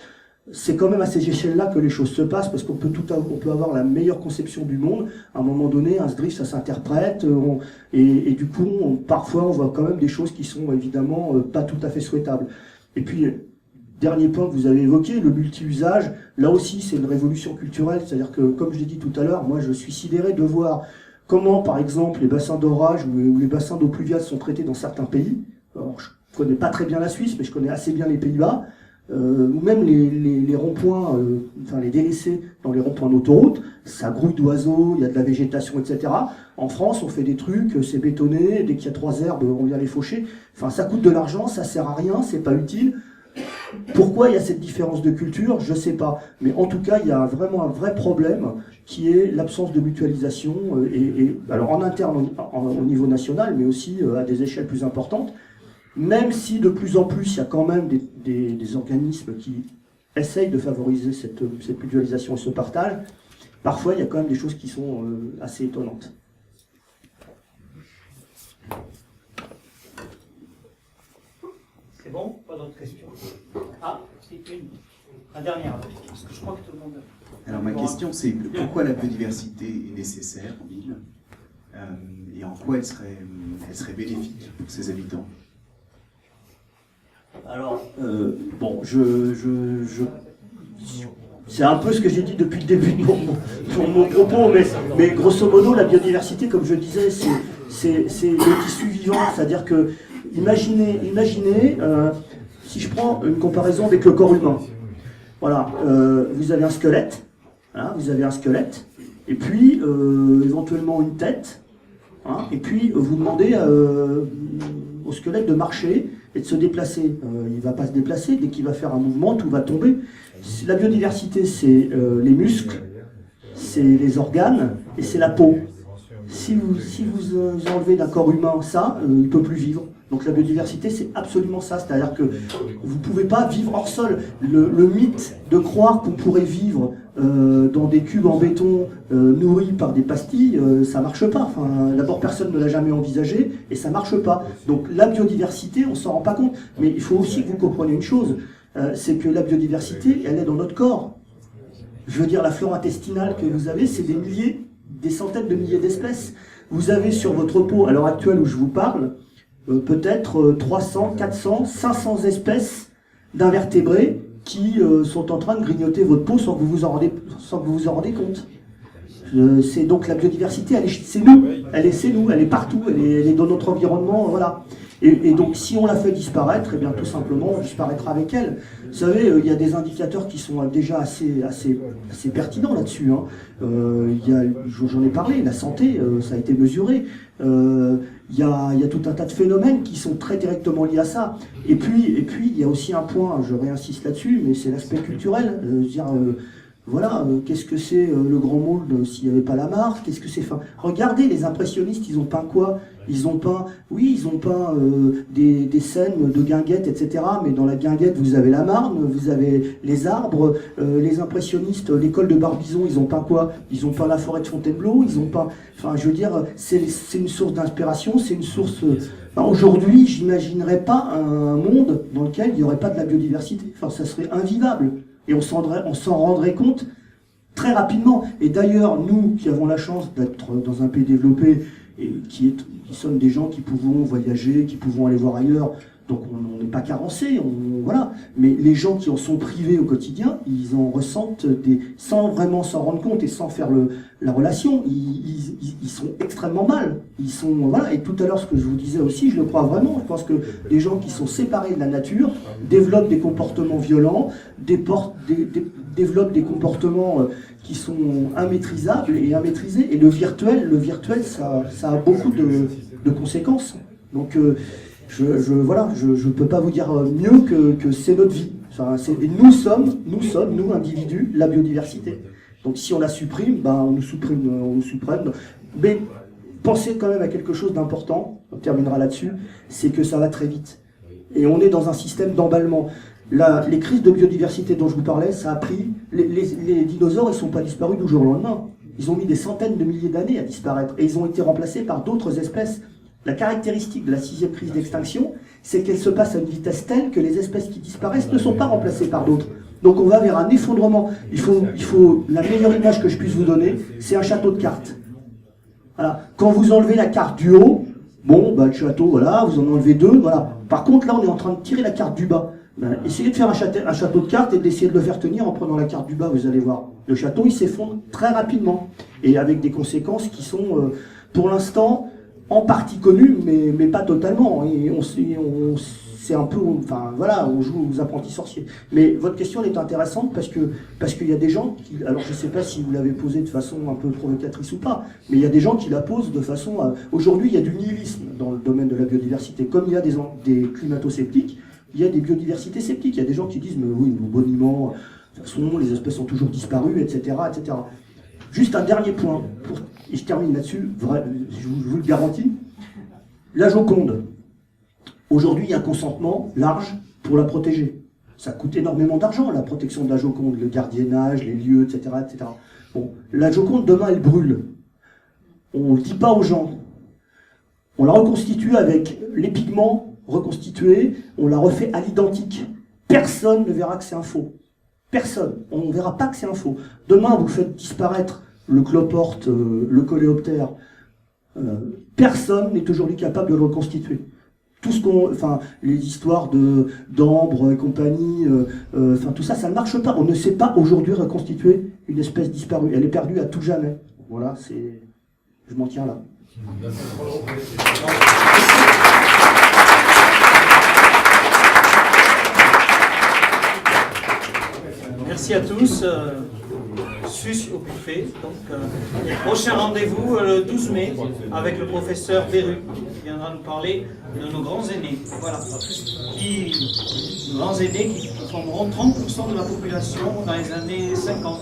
c'est quand même à ces échelles-là que les choses se passent, parce qu'on peut avoir la meilleure conception du monde. À un moment donné, un SDRIF, ça s'interprète, et du coup, parfois, on voit quand même des choses qui sont évidemment pas tout à fait souhaitables. Et puis, dernier point que vous avez évoqué, le multi-usage, là aussi, c'est une révolution culturelle. C'est-à-dire que, comme je l'ai dit tout à l'heure, moi, je suis sidéré de voir comment, par exemple, les bassins d'orage ou les bassins d'eau pluviale sont traités dans certains pays. Alors, je connais pas très bien la Suisse, mais je connais assez bien les Pays-Bas. Ou même les ronds-points, enfin les délaissés dans les ronds-points d'autoroute, ça grouille d'oiseaux, il y a de la végétation, etc. En France, on fait des trucs, c'est bétonné, dès qu'il y a 3 herbes, on vient les faucher. Enfin, ça coûte de l'argent, ça sert à rien, c'est pas utile. Pourquoi il y a cette différence de culture, je sais pas. Mais en tout cas, il y a vraiment un vrai problème qui est l'absence de mutualisation, et alors en interne au niveau national, mais aussi à des échelles plus importantes. Même si de plus en plus, il y a quand même des organismes qui essayent de favoriser cette mutualisation et ce partage, parfois il y a quand même des choses qui sont assez étonnantes.
C'est bon? Pas d'autres questions? Ah, c'est une. La dernière, parce que je crois que tout le monde...
Alors ma question c'est pourquoi la biodiversité est nécessaire en ville et en quoi elle serait bénéfique pour ses habitants?
Alors, bon, c'est un peu ce que j'ai dit depuis le début de mon propos, mais grosso modo, la biodiversité, comme je disais, c'est le tissu vivant, c'est-à-dire que, imaginez, si je prends une comparaison avec le corps humain, voilà, vous avez un squelette, hein, et puis éventuellement une tête, hein, et puis vous demandez au squelette de marcher et de se déplacer. Il ne va pas se déplacer, dès qu'il va faire un mouvement, tout va tomber. La biodiversité, c'est les muscles, c'est les organes et c'est la peau. Si vous enlevez d'un corps humain ça, il ne peut plus vivre. Donc la biodiversité, c'est absolument ça. C'est-à-dire que vous ne pouvez pas vivre hors sol. Le mythe de croire qu'on pourrait vivre dans des cubes en béton nourris par des pastilles, ça ne marche pas. Enfin, d'abord, personne ne l'a jamais envisagé et ça ne marche pas. Donc la biodiversité, on ne s'en rend pas compte. Mais il faut aussi que vous compreniez une chose, c'est que la biodiversité, elle est dans notre corps. Je veux dire, la flore intestinale que vous avez, c'est des centaines de milliers d'espèces. Vous avez sur votre peau, à l'heure actuelle où je vous parle, peut-être 300, 400, 500 espèces d'invertébrés qui sont en train de grignoter votre peau sans que vous vous en rendez compte. C'est donc la biodiversité, c'est nous, elle est partout, elle est dans notre environnement, voilà. Et donc si on la fait disparaître, eh bien tout simplement on disparaîtra avec elle. Vous savez, il y a des indicateurs qui sont déjà assez pertinents là-dessus. Hein. J'en ai parlé, la santé, ça a été mesuré. Il y a tout un tas de phénomènes qui sont très directement liés à ça. Et puis il y a aussi un point, je réinsiste là-dessus, mais c'est l'aspect culturel. Voilà, qu'est-ce que c'est le Grand Moule s'il n'y avait pas Lamarck? Qu'est-ce que c'est? Enfin, regardez, les impressionnistes, ils ont peint quoi? Ils ont peint des scènes de guinguettes, etc. Mais dans la guinguette, vous avez la Marne, vous avez les arbres. Les impressionnistes, l'école de Barbizon, ils ont peint quoi? Ils ont peint la forêt de Fontainebleau. Ils ont peint. Enfin, je veux dire, c'est une source d'inspiration, c'est une source. Aujourd'hui, j'imaginerais pas un monde dans lequel il n'y aurait pas de la biodiversité. Enfin, ça serait invivable. Et on s'en rendrait compte très rapidement. Et d'ailleurs, nous qui avons la chance d'être dans un pays développé et qui sommes des gens qui pouvons voyager, qui pouvons aller voir ailleurs, donc on n'est pas carencés, voilà. Mais les gens qui en sont privés au quotidien, ils en ressentent sans vraiment s'en rendre compte et sans faire la relation, ils sont extrêmement mal. Voilà. Et tout à l'heure, ce que je vous disais aussi, je le crois vraiment. Je pense que les gens qui sont séparés de la nature développent des comportements violents, développent des comportements qui sont immaîtrisables et immaîtrisés. Et le virtuel, ça a beaucoup de conséquences. Donc je ne peux pas vous dire mieux que c'est notre vie. Nous sommes, nous individus, la biodiversité. Donc si on la supprime, on nous supprime. Mais pensez quand même à quelque chose d'important, on terminera là-dessus, c'est que ça va très vite. Et on est dans un système d'emballement. Les crises de biodiversité dont je vous parlais, ça a pris... Les dinosaures, ils ne sont pas disparus du jour au lendemain. Ils ont mis des centaines de milliers d'années à disparaître. Et ils ont été remplacés par d'autres espèces. La caractéristique de la 6e crise d'extinction, c'est qu'elle se passe à une vitesse telle que les espèces qui disparaissent ne sont pas remplacées par d'autres. Donc on va vers un effondrement. Il faut la meilleure image que je puisse vous donner, c'est un château de cartes. Voilà. Quand vous enlevez la carte du haut, le château, voilà, vous en enlevez 2, voilà. Par contre, là, on est en train de tirer la carte du bas. Essayez de faire un château de cartes et d'essayer de le faire tenir en prenant la carte du bas, vous allez voir. Le château, il s'effondre très rapidement. Et avec des conséquences qui sont, pour l'instant, en partie connues, mais pas totalement. Et c'est un peu, enfin voilà, on joue aux apprentis sorciers. Mais votre question elle est intéressante parce qu'il y a des gens qui, alors je ne sais pas si vous l'avez posée de façon un peu provocatrice ou pas, mais il y a des gens qui la posent de façon, aujourd'hui il y a du nihilisme dans le domaine de la biodiversité, comme il y a des climato-sceptiques, il y a des biodiversités sceptiques. Il y a des gens qui disent mais oui, nos boniments, de toute façon les espèces ont toujours disparu, etc., etc. Juste un dernier point, et je termine là-dessus, je vous le garantis. La Joconde. Aujourd'hui, il y a un consentement large pour la protéger. Ça coûte énormément d'argent, la protection de la Joconde, le gardiennage, les lieux, etc., etc. Bon, la Joconde, demain, elle brûle. On ne le dit pas aux gens. On la reconstitue avec les pigments reconstitués, on la refait à l'identique. Personne ne verra que c'est un faux. Personne. On ne verra pas que c'est un faux. Demain, vous faites disparaître le cloporte, le coléoptère. Personne n'est aujourd'hui capable de le reconstituer. Tout ce les histoires d'ambre et compagnie, tout ça, ça ne marche pas. On ne sait pas aujourd'hui reconstituer une espèce disparue. Elle est perdue à tout jamais. Voilà, je m'en tiens là.
Merci à tous. Sus au buffet. Donc, prochain rendez-vous le 12 mai avec le professeur Beru qui viendra nous parler de nos grands aînés. Voilà. Nos grands aînés qui formeront 30% de la population dans les années 50.